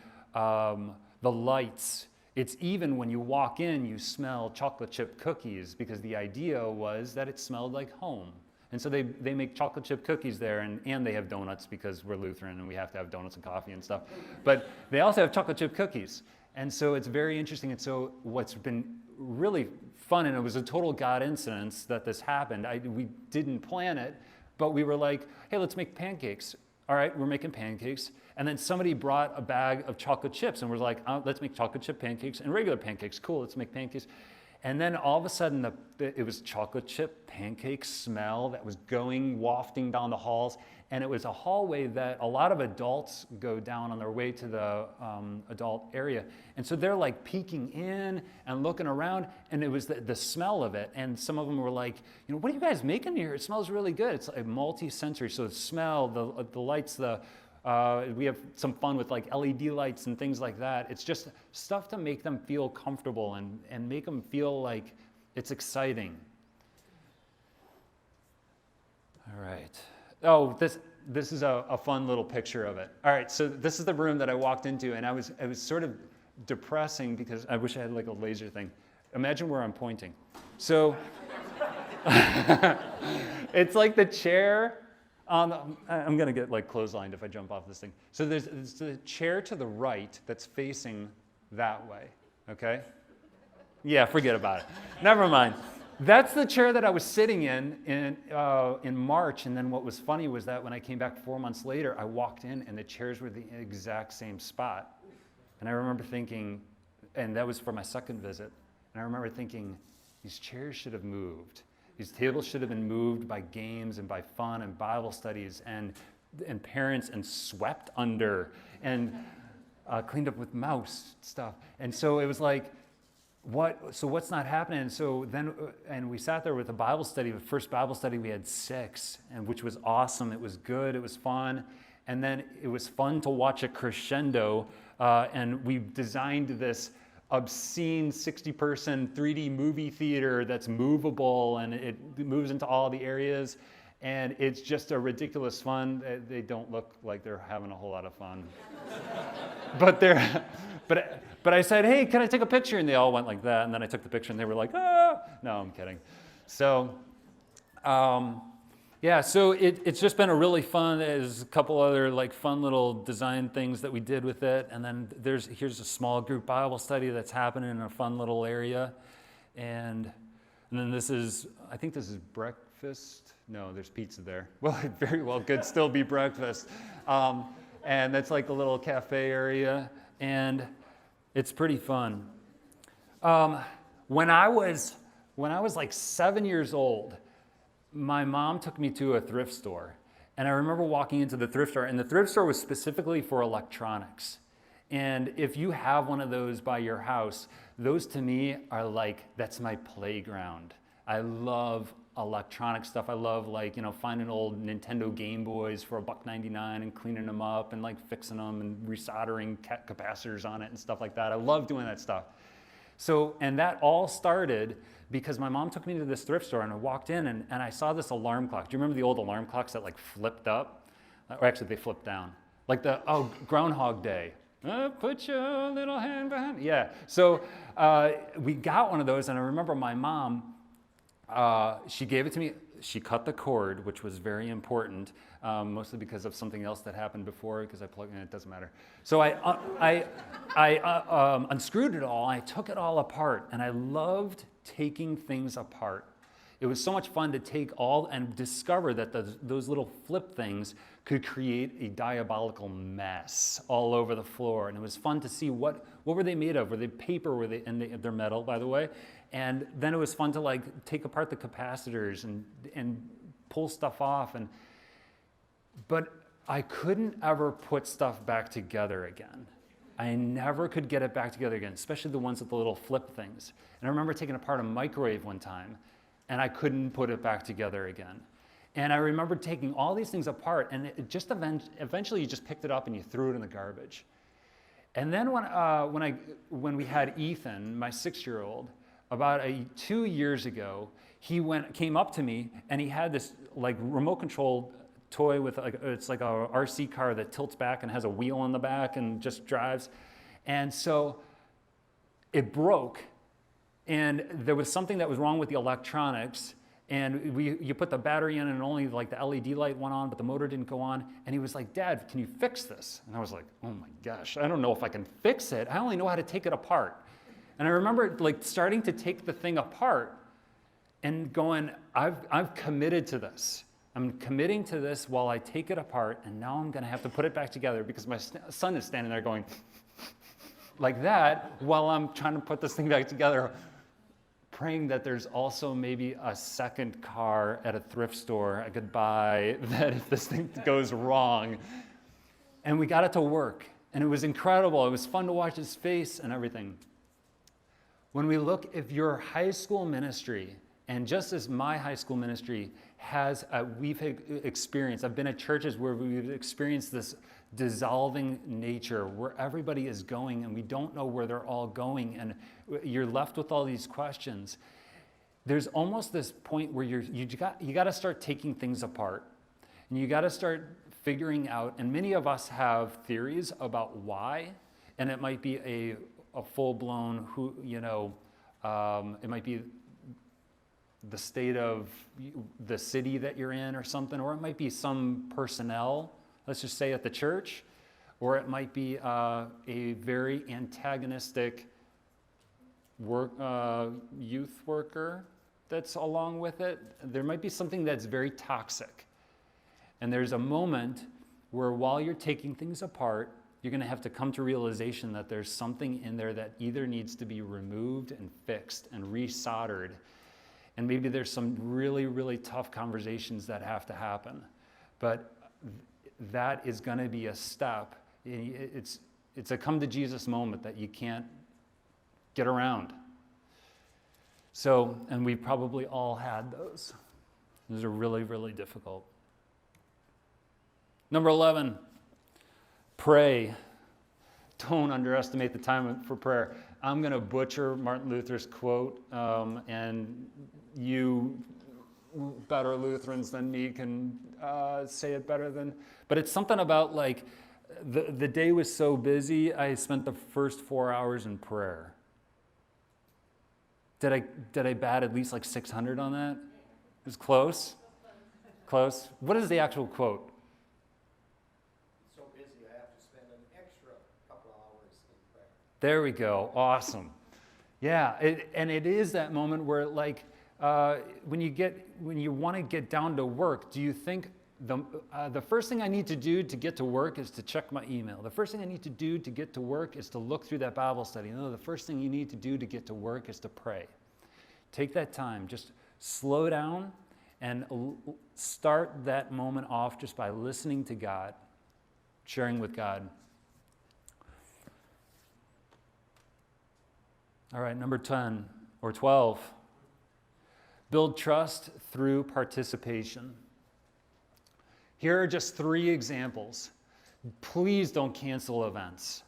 lights. It's even when you walk in, you smell chocolate chip cookies because the idea was that it smelled like home. And so they make chocolate chip cookies there, and they have donuts because we're Lutheran and we have to have donuts and coffee and stuff. But they also have chocolate chip cookies. And so it's very interesting. And so what's been really fun, and it was a total God incidence that this happened. We didn't plan it, but we were like, hey, let's make pancakes. All right, we're making pancakes. And then somebody brought a bag of chocolate chips and was like, oh, let's make chocolate chip pancakes and regular pancakes. Cool, let's make pancakes. And then all of a sudden, it was chocolate chip pancake smell that was wafting down the halls. And it was a hallway that a lot of adults go down on their way to the adult area. And so they're like peeking in and looking around, and it was the smell of it. And some of them were like, what are you guys making here? It smells really good. It's like multi-sensory, so the smell, the lights, we have some fun with like LED lights and things like that. It's just stuff to make them feel comfortable and make them feel like it's exciting. All right. Oh, this is a fun little picture of it. All right, so this is the room that I walked into, and it was sort of depressing because I wish I had like a laser thing. Imagine where I'm pointing. So it's like the chair. I'm going to get like clotheslined if I jump off this thing. So there's the chair to the right that's facing that way, okay? Yeah, forget about it. Never mind. That's the chair that I was sitting in March, and then what was funny was that when I came back 4 months later, I walked in and the chairs were the exact same spot. And I remember thinking, and that was for my second visit, and I remember thinking, these chairs should have moved. These tables should have been moved by games and by fun and Bible studies and parents and swept under and cleaned up with mouse stuff. And so it was like, what's not happening? And so then, and we sat there with a Bible study. The first Bible study we had 6, and which was awesome. It was good. It was fun. And then it was fun to watch it crescendo. And we designed this obscene 60-person 3D movie theater that's movable, and it moves into all the areas. And it's just a ridiculous fun. They don't look like they're having a whole lot of fun. But I said, hey, can I take a picture? And they all went like that. And then I took the picture and they were like, ah. No, I'm kidding. So, yeah, so it's just been a really fun, there's a couple other like fun little design things that we did with it. And then here's a small group Bible study that's happening in a fun little area. And then I think this is breakfast. No, there's pizza there. Well, it very well could still be breakfast. And that's like a little cafe area. And it's pretty fun. When I was like 7 years old, my mom took me to a thrift store. And I remember walking into the thrift store, and the thrift store was specifically for electronics. And if you have one of those by your house, those to me are like, that's my playground. I love electronic stuff. I love finding old Nintendo Game Boys for $1.99 and cleaning them up and like fixing them and resoldering capacitors on it and stuff like that. I love doing that stuff. So, and that all started because my mom took me to this thrift store, and I walked in and I saw this alarm clock. Do you remember the old alarm clocks that like flipped up? Or actually they flipped down. Like Groundhog Day. Put your little hand behind. Yeah. So we got one of those, and I remember my mom, she gave it to me. She cut the cord, which was very important, mostly because of something else that happened before, because I plugged in, it doesn't matter. So I unscrewed it all, I took it all apart, and I loved taking things apart. It was so much fun to take all and discover that those little flip things could create a diabolical mess all over the floor. And it was fun to see what were they made of? Were they paper? And they're metal, by the way. And then it was fun to like take apart the capacitors and pull stuff off. But I couldn't ever put stuff back together again. I never could get it back together again, especially the ones with the little flip things. And I remember taking apart a microwave one time, and I couldn't put it back together again. And I remember taking all these things apart, and it just eventually you just picked it up and you threw it in the garbage. And then when we had Ethan, my 6-year-old, about 2 years ago, he came up to me and he had this like remote control toy with it's like a RC car that tilts back and has a wheel on the back and just drives. And so it broke, and there was something that was wrong with the electronics, and you put the battery in and only like the LED light went on, but the motor didn't go on. And he was like, Dad, can you fix this? And I was like, oh my gosh, I don't know if I can fix it. I only know how to take it apart. And I remember like starting to take the thing apart and going, I've committed to this. I'm committing to this while I take it apart, and now I'm gonna have to put it back together because my son is standing there going like that while I'm trying to put this thing back together, praying that there's also maybe a second car at a thrift store I could buy that if this thing goes wrong. And we got it to work, and it was incredible. It was fun to watch his face and everything. When we look at your high school ministry, and just as my high school ministry has, we've experienced, I've been at churches where we've experienced this dissolving nature where everybody is going and we don't know where they're all going, and you're left with all these questions. There's almost this point where you got to start taking things apart, and you got to start figuring out, and many of us have theories about why, and it might be a full-blown, it might be the state of the city that you're in or something, or it might be some personnel, let's just say at the church, or it might be a very antagonistic youth worker that's along with it. There might be something that's very toxic. And there's a moment where while you're taking things apart, you're going to have to come to realization that there's something in there that either needs to be removed and fixed and resoldered. And maybe there's some really, really tough conversations that have to happen. But that is going to be a step. It's a come to Jesus moment that you can't get around. So, and we probably all had those. Those are really, really difficult. Number 11, pray. Don't underestimate the time for prayer. I'm going to butcher Martin Luther's quote, and you better Lutherans than me can say it better than, but it's something about like, the day was so busy, I spent the first 4 hours in prayer. Did I bat at least like 600 on that? It was close. Close. What is the actual quote? So busy, I have to spend an extra couple hours in prayer. There we go. Awesome. Yeah, it is that moment where like when you want to get down to work, do you think the first thing I need to do to get to work is to check my email? The first thing I need to do to get to work is to look through that Bible study. No, the first thing you need to do to get to work is to pray. Take that time. Just slow down and start that moment off just by listening to God, sharing with God. All right, number 10 or 12. Build trust through participation. Here are just 3 examples. Please don't cancel events.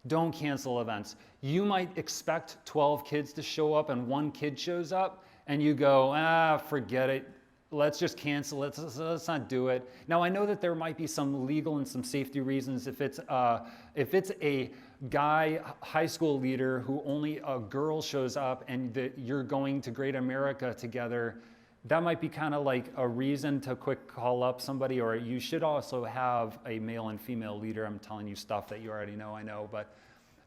Don't cancel events. You might expect 12 kids to show up and 1 kid shows up and you go, forget it. Let's just cancel it. Let's not do it. Now, I know that there might be some legal and some safety reasons. If it's a guy, high school leader, who only a girl shows up and you're going to Great America together, that might be kind of like a reason to quick call up somebody, or you should also have a male and female leader. I'm telling you stuff that you already know, I know, but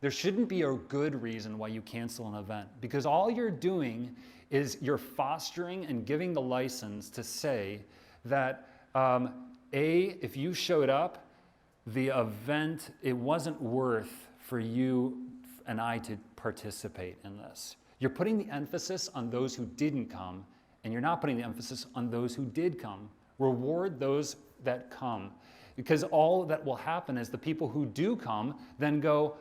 there shouldn't be a good reason why you cancel an event, because all you're doing is you're fostering and giving the license to say that, if you showed up, the event, it wasn't worth for you and I to participate in this. You're putting the emphasis on those who didn't come, and you're not putting the emphasis on those who did come. Reward those that come. Because all that will happen is the people who do come then go,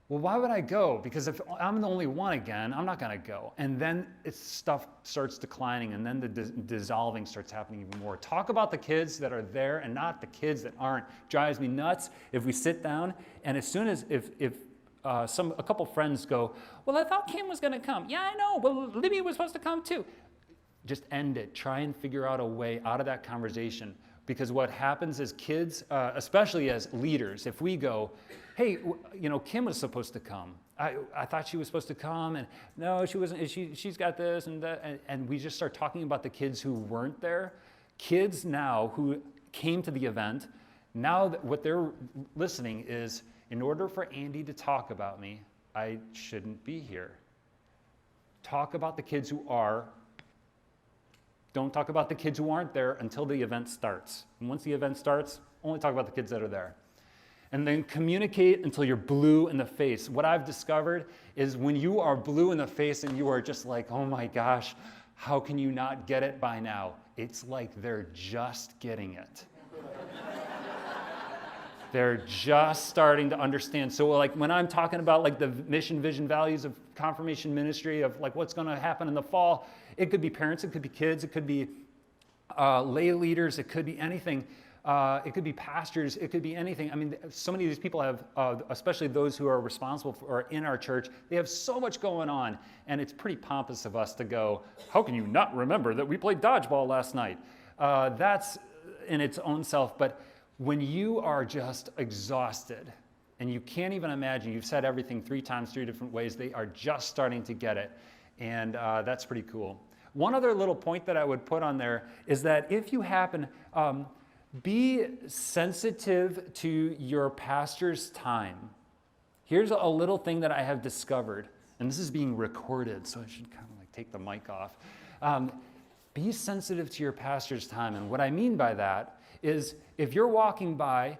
well, why would I go? Because if I'm the only one again, I'm not going to go. And then stuff starts declining, and then the dissolving starts happening even more. Talk about the kids that are there and not the kids that aren't. Drives me nuts if we sit down, and as soon as if a couple friends go, well, I thought Kim was going to come. Yeah, I know, but Libby was supposed to come too. Just end it. Try and figure out a way out of that conversation Because what happens is kids, especially as leaders, if we go, hey, Kim was supposed to come. I thought she was supposed to come, and no, she wasn't. She's got this and that, and we just start talking about the kids who weren't there. Kids now who came to the event, now what they're listening is, in order for Andy to talk about me, I shouldn't be here. Talk about the kids who are. Don't talk about the kids who aren't there until the event starts. And once the event starts, only talk about the kids that are there. And then communicate until you're blue in the face. What I've discovered is when you are blue in the face and you are just like, oh my gosh, how can you not get it by now? It's like they're just getting it. They're just starting to understand. So like when I'm talking about like the mission, vision, values of confirmation ministry, of like what's going to happen in the fall, it could be parents, it could be kids, it could be lay leaders, it could be anything. It could be pastors, it could be anything. I mean, so many of these people have, especially those who are responsible for or in our church, they have so much going on, and it's pretty pompous of us to go, how can you not remember that we played dodgeball last night? That's in its own self, but when you are just exhausted, and you can't even imagine, you've said everything 3 times, 3 different ways, they are just starting to get it, and that's pretty cool. One other little point that I would put on there is that if you happen, be sensitive to your pastor's time. Here's a little thing that I have discovered, and this is being recorded, so I should kind of like take the mic off. Be sensitive to your pastor's time, and what I mean by that is if you're walking by,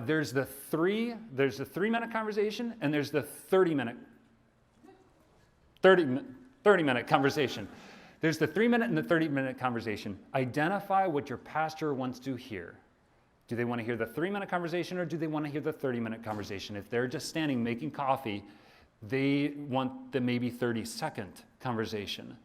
there's the 3-minute conversation, and there's the 30-minute conversation. There's the 3-minute and the 30-minute conversation. Identify what your pastor wants to hear. Do they want to hear the 3-minute conversation, or do they want to hear the 30-minute conversation? If they're just standing making coffee, they want the maybe 30-second conversation.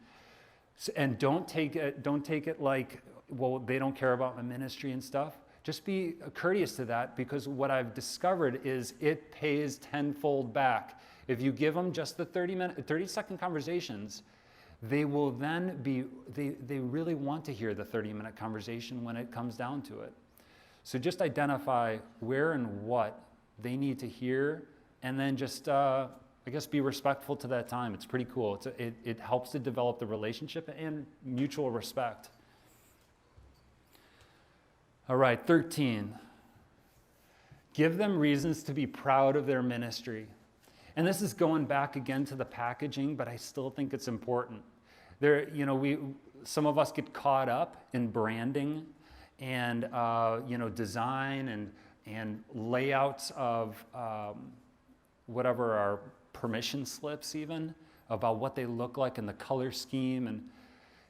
And don't take it like, well, they don't care about my ministry and stuff. Just be courteous to that, because what I've discovered is it pays tenfold back. If you give them just the 30-second conversations, they will then they really want to hear the 30-minute conversation when it comes down to it. So just identify where and what they need to hear, and then just, I guess, be respectful to that time. It's pretty cool. It helps to develop the relationship and mutual respect. All right, 13. Give them reasons to be proud of their ministry. And this is going back again to the packaging, but I still think it's important. Some of us get caught up in branding and design and layouts of whatever our permission slips, even about what they look like and the color scheme, and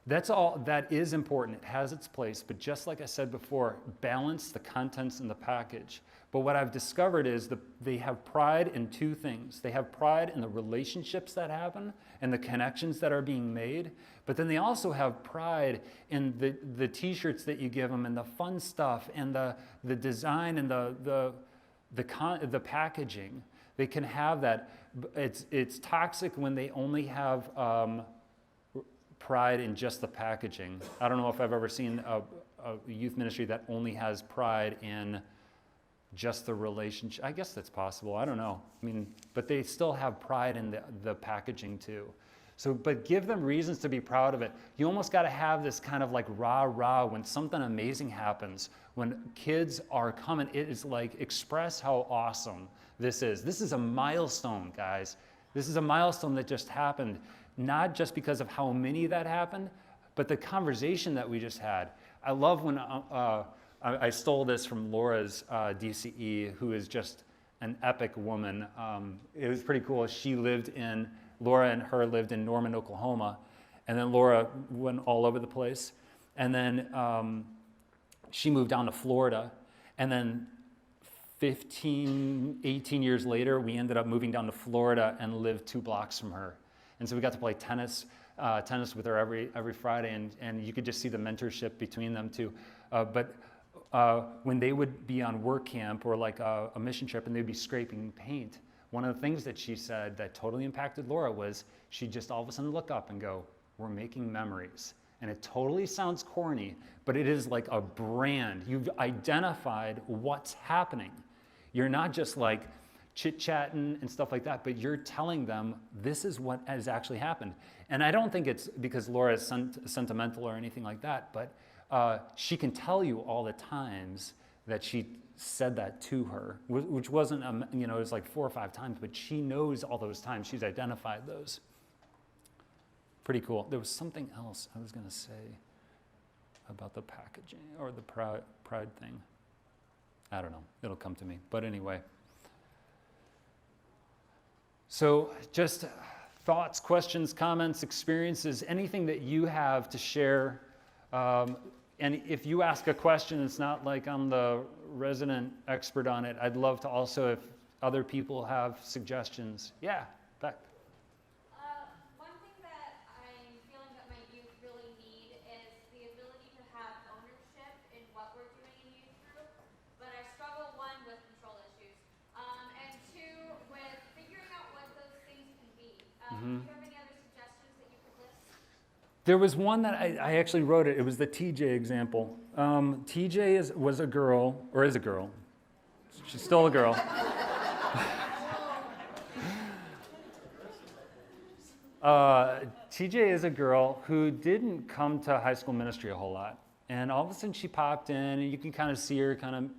that is important. It has its place, but just like I said before, balance the contents in the package. But what I've discovered is they have pride in 2 things. They have pride in the relationships that happen and the connections that are being made, but then they also have pride in the t-shirts that you give them and the fun stuff and the design and the packaging. They can have that. It's toxic when they only have pride in just the packaging. I don't know if I've ever seen a youth ministry that only has pride in just the relationship. I guess that's possible. I don't know. I mean, but they still have pride in the packaging too. So, but give them reasons to be proud of it. You almost got to have this kind of like rah-rah when something amazing happens. When kids are coming, it is like, express how awesome this is. This is a milestone, guys. This is a milestone that just happened. Not just because of how many that happened, but the conversation that we just had. I love when I stole this from Laura's DCE, who is just an epic woman. It was pretty cool. Laura and her lived in Norman, Oklahoma, and then Laura went all over the place. And then she moved down to Florida, and then 15, 18 years later, we ended up moving down to Florida and lived 2 blocks from her. And so we got to play tennis with her every Friday, and you could just see the mentorship between them two. But when they would be on work camp or like a mission trip and they'd be scraping paint, one of the things that she said that totally impacted Laura was she'd just all of a sudden look up and go, we're making memories. And it totally sounds corny, but it is like a brand. You've identified what's happening. You're not just like chit-chatting and stuff like that, but you're telling them this is what has actually happened. And I don't think it's because Laura is sentimental or anything like that, but she can tell you all the times that she said that to her, which wasn't, it was like 4 or 5 times, but she knows all those times. She's identified those. Pretty cool. There was something else I was going to say about the packaging or the pride thing. I don't know. It'll come to me. But anyway. So just thoughts, questions, comments, experiences, anything that you have to share. And if you ask a question, it's not like I'm the resident expert on it. I'd love to also, if other people have suggestions. Yeah, Beck. One thing that I'm feeling that my youth really need is the ability to have ownership in what we're doing in youth group. But I struggle, 1, with control issues, and 2, with figuring out what those things can be. Do you have any other suggestions that you could list? There was one that I actually wrote it. It was the TJ example. TJ was a girl, or is a girl. She's still a girl. TJ is a girl who didn't come to high school ministry a whole lot. And all of a sudden she popped in, and you can kind of see her kind of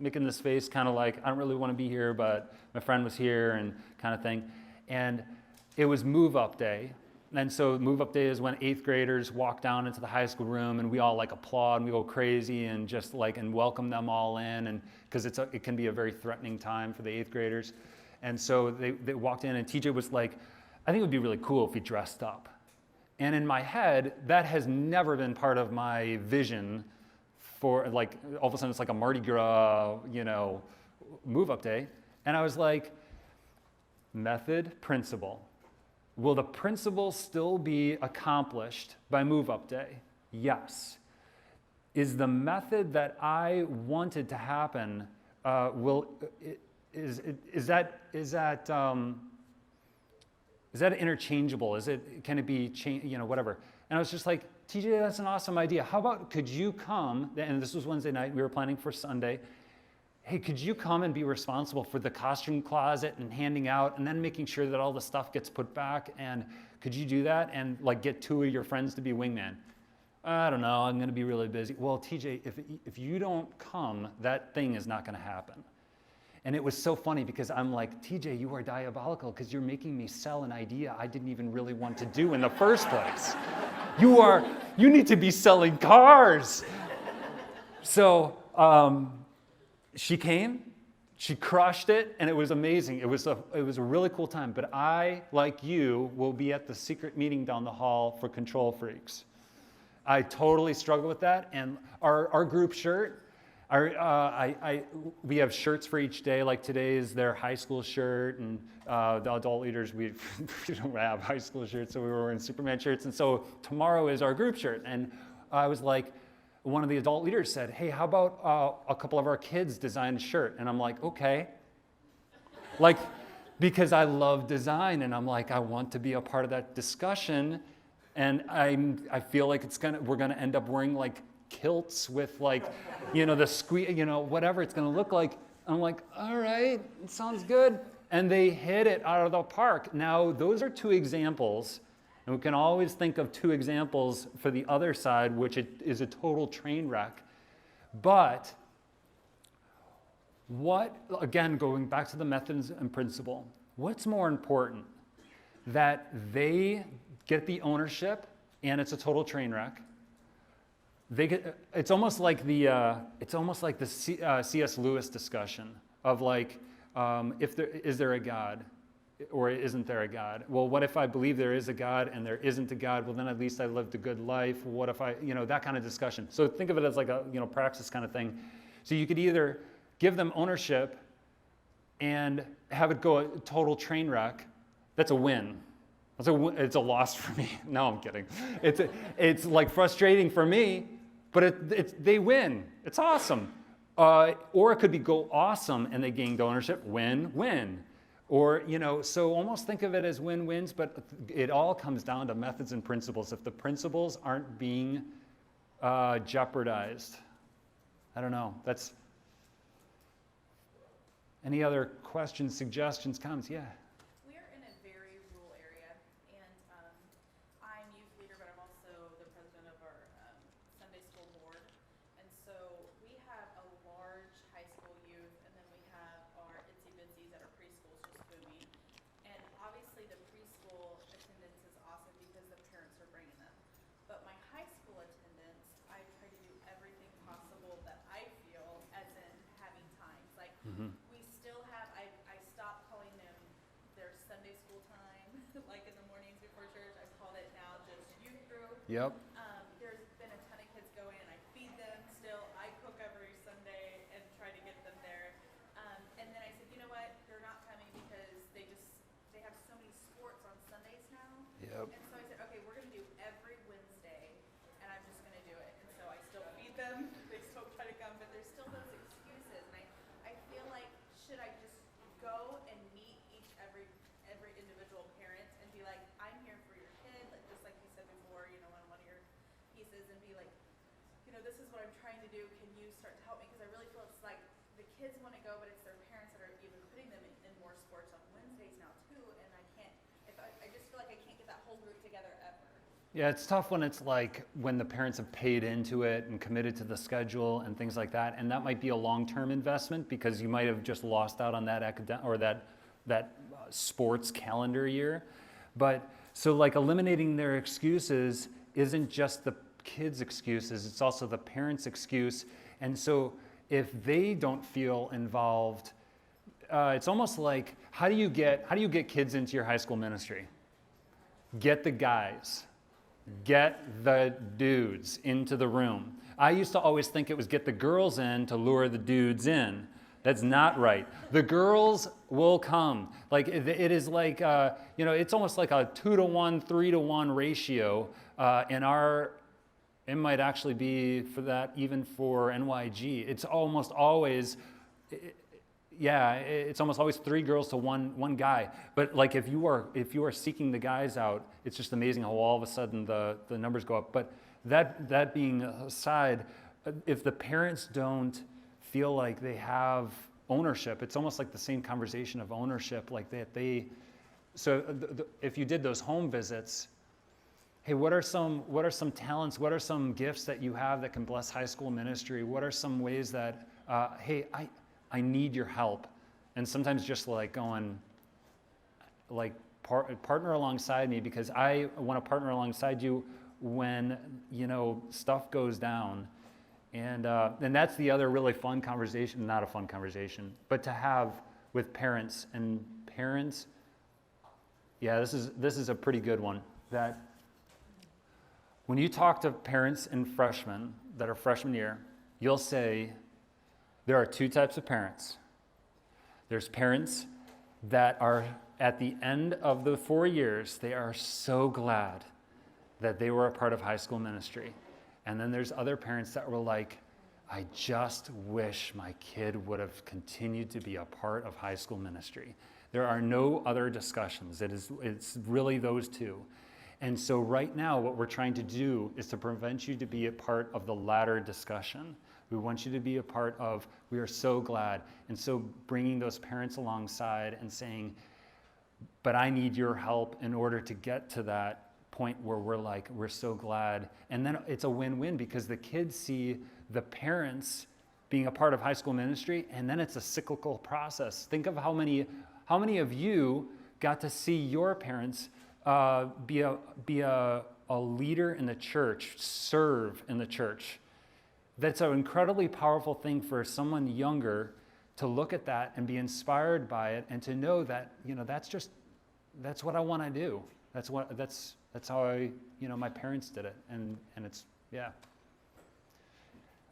making this face, kind of like, I don't really want to be here, but my friend was here, and kind of thing. And it was move-up day. And so move-up day is when 8th graders walk down into the high school room, and we all like applaud and we go crazy and just like and welcome them all in, and because it can be a very threatening time for the 8th graders. And so they walked in, and TJ was like, I think it would be really cool if he dressed up. And in my head, that has never been part of my vision for, like, all of a sudden it's like a Mardi Gras, move-up day. And I was like, method, principle. Will the principle still be accomplished by move-up day? Yes. Is the method that I wanted to happen, is that interchangeable? Can it be whatever? And I was just like, TJ, that's an awesome idea. How about, could you come, and this was Wednesday night, we were planning for Sunday. Hey, could you come and be responsible for the costume closet and handing out and then making sure that all the stuff gets put back? And could you do that and like get 2 of your friends to be wingman? I don't know, I'm going to be really busy. Well, TJ, if you don't come, that thing is not going to happen. And it was so funny because I'm like, TJ, you are diabolical because you're making me sell an idea I didn't even really want to do in the first place. You need to be selling cars. So, she came, she crushed it, and it was amazing. It was a really cool time. But I, like you, will be at the secret meeting down the hall for control freaks. I totally struggle with that. And our group shirt, we have shirts for each day. Like today is their high school shirt, and the adult leaders, we don't have high school shirts, so we were wearing Superman shirts. And so tomorrow is our group shirt. And I was like, one of the adult leaders said, hey, how about a couple of our kids design a shirt? And I'm like, okay. Like, because I love design, and I'm like, I want to be a part of that discussion. And I feel like we're gonna end up wearing like kilts with like, the squeeze, whatever it's gonna look like. I'm like, all right, it sounds good. And they hit it out of the park. Now, those are 2 examples. And we can always think of 2 examples for the other side, which is a total train wreck. But again, going back to the methods and principle, what's more important? That they get the ownership and it's a total train wreck. It's almost like the C.S. Lewis discussion of like, is there a God? Or isn't there a God? Well, what if I believe there is a God and there isn't a God? Well, then at least I lived a good life. What if that kind of discussion. So think of it as like a, praxis kind of thing. So you could either give them ownership and have it go a total train wreck. That's a win. It's a loss for me. No, I'm kidding. It's like frustrating for me, but they win. It's awesome. Or it could go awesome and they gained ownership. Win, win. Or, so almost think of it as win-wins, but it all comes down to methods and principles. If the principles aren't being jeopardized, I don't know. Any other questions, suggestions, comments? Yeah. We are in a very rural area, and I'm youth leader, but I'm also the president of our Sunday school board. And so we have a large high school youth, and then we have our itsy bitsies at our preschools just booming. And obviously the preschool attendance is awesome because the parents are bringing them. But my high school attendance, I try to do everything possible that I feel, as in having times. Like, we still have, I stopped calling them their Sunday school time, like in the mornings before church. I've called it now just youth group. Yep. There's been a ton of kids go in, I feed them still, I cook every Sunday and try to get them there. And then I said, you know what, they're not coming because they have so many sports on Sundays now. Yep. And so I said, okay, we're gonna do every Wednesday, and I'm just gonna do it. And so I still feed them, they still try to come, but there's still those excuses. And I feel like, should I just go and meet every individual parent and be like, I'm here for your kid, like just like you said before, on one of your pieces, and be like, this is what I'm trying to do, can you start to help me? Because I really feel it's like the kids want to go, but it's their parents that are even putting them in more sports on Wednesdays now too, and I can't, I just feel like I can't get that whole group together ever. Yeah, it's tough when it's like when the parents have paid into it and committed to the schedule and things like that, and that might be a long-term investment because you might have just lost out on that that sports calendar year. But so like eliminating their excuses isn't just the kids' excuses, it's also the parents' excuse. And so if they don't feel involved, it's almost like how do you get kids into your high school ministry? Get the guys. Get the dudes into the room. I used to always think it was get the girls in to lure the dudes in. That's not right. The girls will come. Like it is like, it's almost like a 2-to-1, 3-to-1 ratio. It might actually be for that even for NYG. It's almost always, it's almost always 3 girls to one guy. But like if you are seeking the guys out, it's just amazing how all of a sudden the numbers go up. But that being aside, if the parents don't feel like they have ownership, it's almost like the same conversation of ownership, like if you did those home visits, hey, what are some talents, what are some gifts that you have that can bless high school ministry? What are some ways that, hey, I need your help? And sometimes just like going, like partner alongside me because I want to partner alongside you when, stuff goes down. And that's the other really fun conversation, not a fun conversation, but to have with parents. And parents, this is a pretty good one. That when you talk to parents and freshmen that are freshman year, you'll say there are 2 types of parents. There's parents that are at the end of the 4 years, they are so glad that they were a part of high school ministry. And then there's other parents that were like, I just wish my kid would have continued to be a part of high school ministry. There are no other discussions. It's really those 2. And so right now, what we're trying to do is to prevent you to be a part of the latter discussion. We want you to be a part of, we are so glad. And so bringing those parents alongside and saying, but I need your help in order to get to that point where we're so glad. And then it's a win-win because the kids see the parents being a part of high school ministry, and then it's a cyclical process. Think of how many of you got to see your parents be a leader in the church, serve in the church. That's an incredibly powerful thing for someone younger to look at that and be inspired by it and to know that, that's what I want to do. That's how my parents did it. And it's,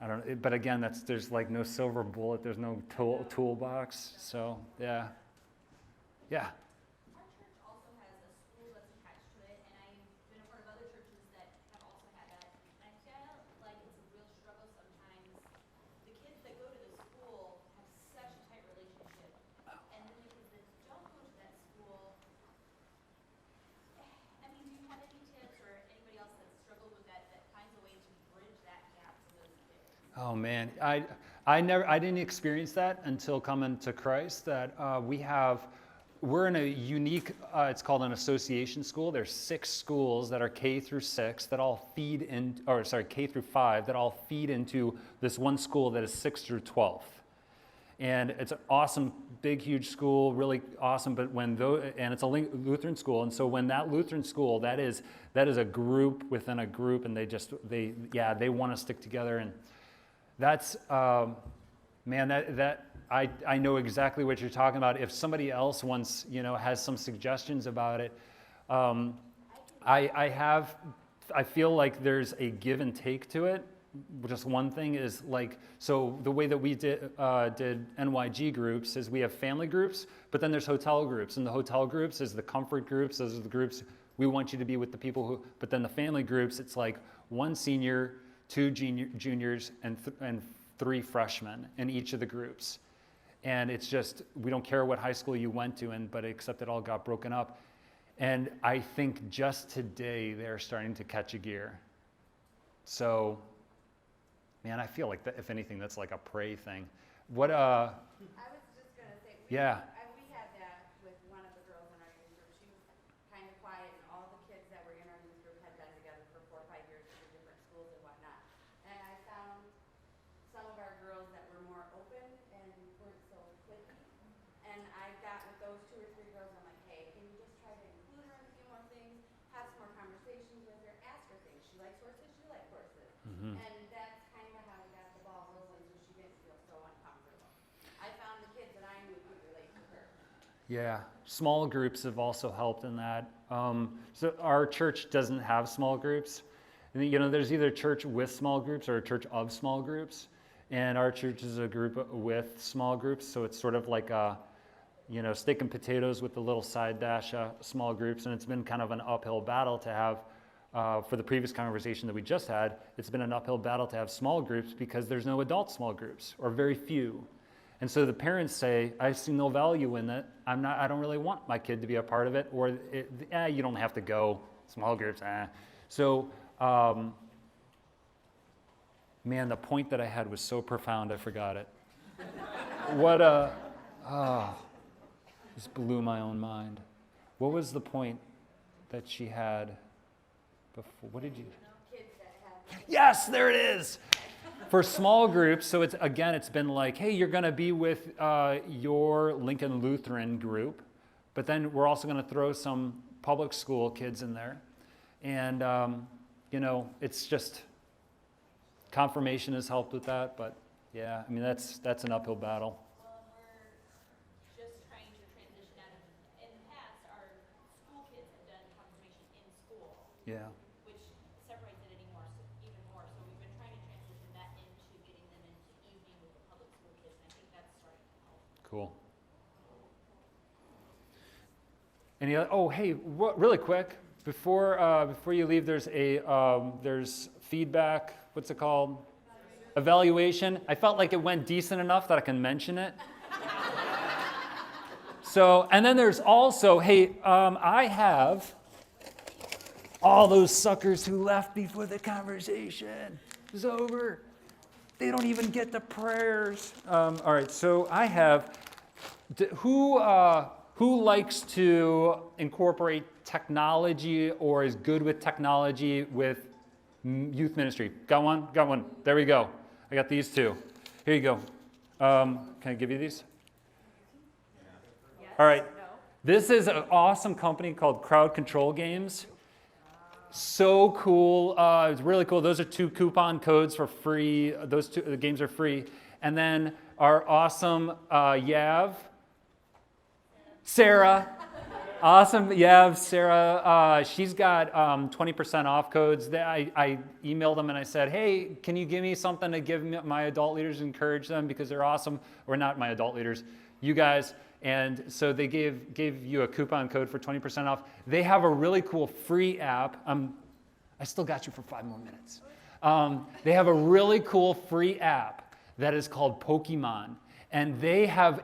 I don't know, but again, there's like no silver bullet, there's no toolbox. So, yeah. Our church also has a school that's attached to it, and I've been a part of other churches that have also had that. And I feel like it's a real struggle sometimes. The kids that go to the school have such a tight relationship, and then the kids that don't go to Oh man, I didn't experience that until coming to Christ. That we're in a unique. It's called an association school. There's 6 schools that are K through 6 that all feed in, or sorry, K through 5 that all feed into this one school that is 6 through 12. And it's an awesome, big, huge school, really awesome. But and it's a Lutheran school, and so when that Lutheran school, that is a group within a group, and they want to stick together, and that's man, that I know exactly what you're talking about. If somebody else wants, has some suggestions about it, I feel like there's a give and take to it. Just one thing is like, so the way that we did NYG groups is we have family groups, but then there's hotel groups, and the hotel groups is the comfort groups. Those are the groups we want you to be with the people who, but then the family groups, it's like 1 senior, 2 juniors, and 3 freshmen in each of the groups. And it's just, we don't care what high school you went to, but except it all got broken up. And I think just today they're starting to catch a gear. So, man, I feel like that, if anything, that's like a pray thing. What, I was just going to say, we had that with one of the girls in our youth group. She was kind of quiet, and all the kids that were in our youth group had been together for 4 or 5 years in different schools and whatnot. And I found some of our girls that were more open and weren't so cliquey. And I got with those 2 or 3 girls, I'm like, hey, can you just try to include her in a few more things, have some more conversations with her, ask her things. She likes horses, you like horses. Mm-hmm. And that's kind of how we got the ball rolling, so she didn't feel so uncomfortable. I found the kids that I knew could relate to her. Yeah, small groups have also helped in that. So our church doesn't have small groups. And, there's either church with small groups or a church of small groups. And our church is a group with small groups, so it's sort of like a, steak and potatoes with the little side dash small groups. And it's been kind of an uphill battle to have, for the previous conversation that we just had, it's been an uphill battle to have small groups because there's no adult small groups, or very few. And so the parents say, I see no value in it. I don't really want my kid to be a part of it, or you don't have to go, small groups, So, man, the point that I had was so profound, I forgot it. This blew my own mind. What was the point that she had before? What did you? Yes, there it is. For small groups, so it's been like, hey, you're going to be with your Lincoln Lutheran group, but then we're also going to throw some public school kids in there. And, it's just, confirmation has helped with that, but yeah, I mean, that's an uphill battle. Well, we're just trying to transition out of, in the past, our school kids have done confirmation in school. Yeah. Which separates it even more. So we've been trying to transition that into getting them into evening with the public school kids, and I think that's starting to help. Cool. Any other? Oh, hey, really quick, before you leave, there's feedback. What's it called? Evaluation. I felt like it went decent enough that I can mention it. So, and then there's also, hey, I have all those suckers who left before the conversation was over. They don't even get the prayers. All right, so I have, who likes to incorporate technology or is good with technology with youth ministry? Got one. There we go. I got these 2. Here you go. Can I give you these? Yes? All right. No? This is an awesome company called Crowd Control Games. So cool. It's really cool. Those are 2 coupon codes for free. Those 2 the games are free. And then our awesome Yav, Sarah. Awesome. Yeah, Sarah, she's got 20% off codes. I emailed them and I said, hey, can you give me something to give my adult leaders, encourage them because they're awesome? Or not my adult leaders, you guys. And so they gave you a coupon code for 20% off. They have a really cool free app. I still got you for 5 more minutes. They have a really cool free app that is called Pokemon. And they have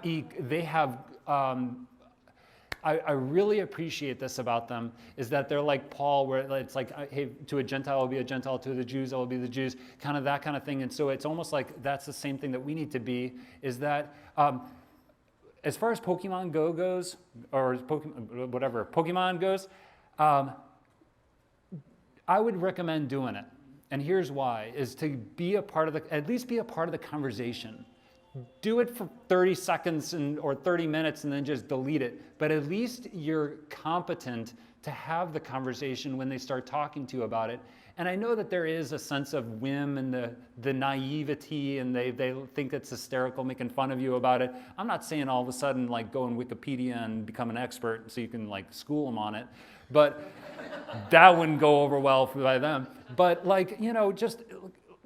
I really appreciate this about them, is that they're like Paul, where it's like, hey, to a Gentile will be a Gentile, to the Jews I will be the Jews, kind of that kind of thing. And so it's almost like that's the same thing that we need to be, is that as far as Pokemon Go goes, or Pokemon goes, I would recommend doing it. And here's why, is to be a part of at least be a part of the conversation. Do it for 30 seconds or 30 minutes and then just delete it. But at least you're competent to have the conversation when they start talking to you about it. And I know that there is a sense of whim and the naivety, and they think it's hysterical making fun of you about it. I'm not saying all of a sudden like go in Wikipedia and become an expert so you can like school them on it. But that wouldn't go over well by them. But like, just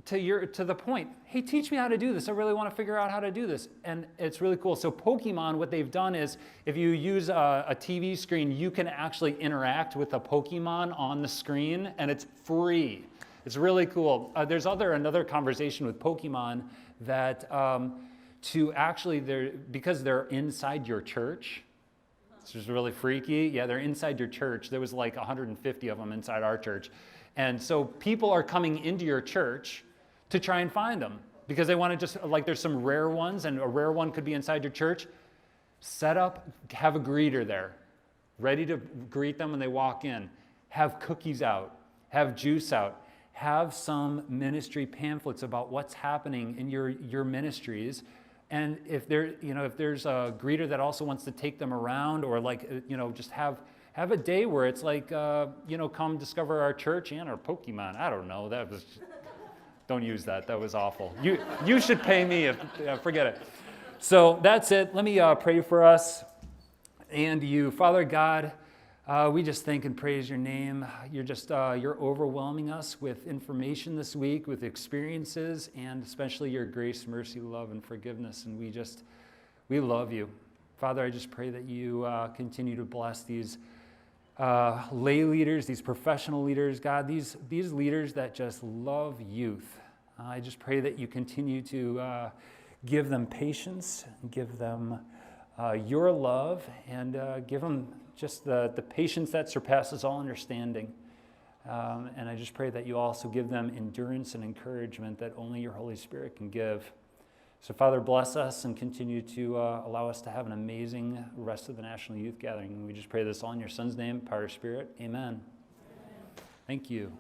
to the point, hey, teach me how to do this. I really want to figure out how to do this. And it's really cool. So Pokemon, what they've done is if you use a TV screen, you can actually interact with a Pokemon on the screen, and it's free. It's really cool. There's another conversation with Pokemon that because they're inside your church, which is really freaky. Yeah, they're inside your church. There was like 150 of them inside our church. And so people are coming into your church to try and find them because they want to just, like there's some rare ones, and a rare one could be inside your church. Set up, have a greeter there, ready to greet them when they walk in. Have cookies out, have juice out, have some ministry pamphlets about what's happening in your ministries. And if there's a greeter that also wants to take them around, or like, just have a day where it's like, come discover our church and our Pokemon. I don't know. Don't use that. That was awful. You should pay me forget it. So that's it. Let me pray for us and you. Father God, we just thank and praise your name. You're overwhelming us with information this week, with experiences, and especially your grace, mercy, love, and forgiveness. And we love you. Father, I just pray that you continue to bless these lay leaders, these professional leaders, God, these leaders that just love youth. I just pray that you continue to give them patience, give them your love, and give them just the patience that surpasses all understanding. And I just pray that you also give them endurance and encouragement that only your Holy Spirit can give. So, Father, bless us and continue to allow us to have an amazing rest of the National Youth Gathering. And we just pray this all in your Son's name, power of Spirit. Amen. Thank you.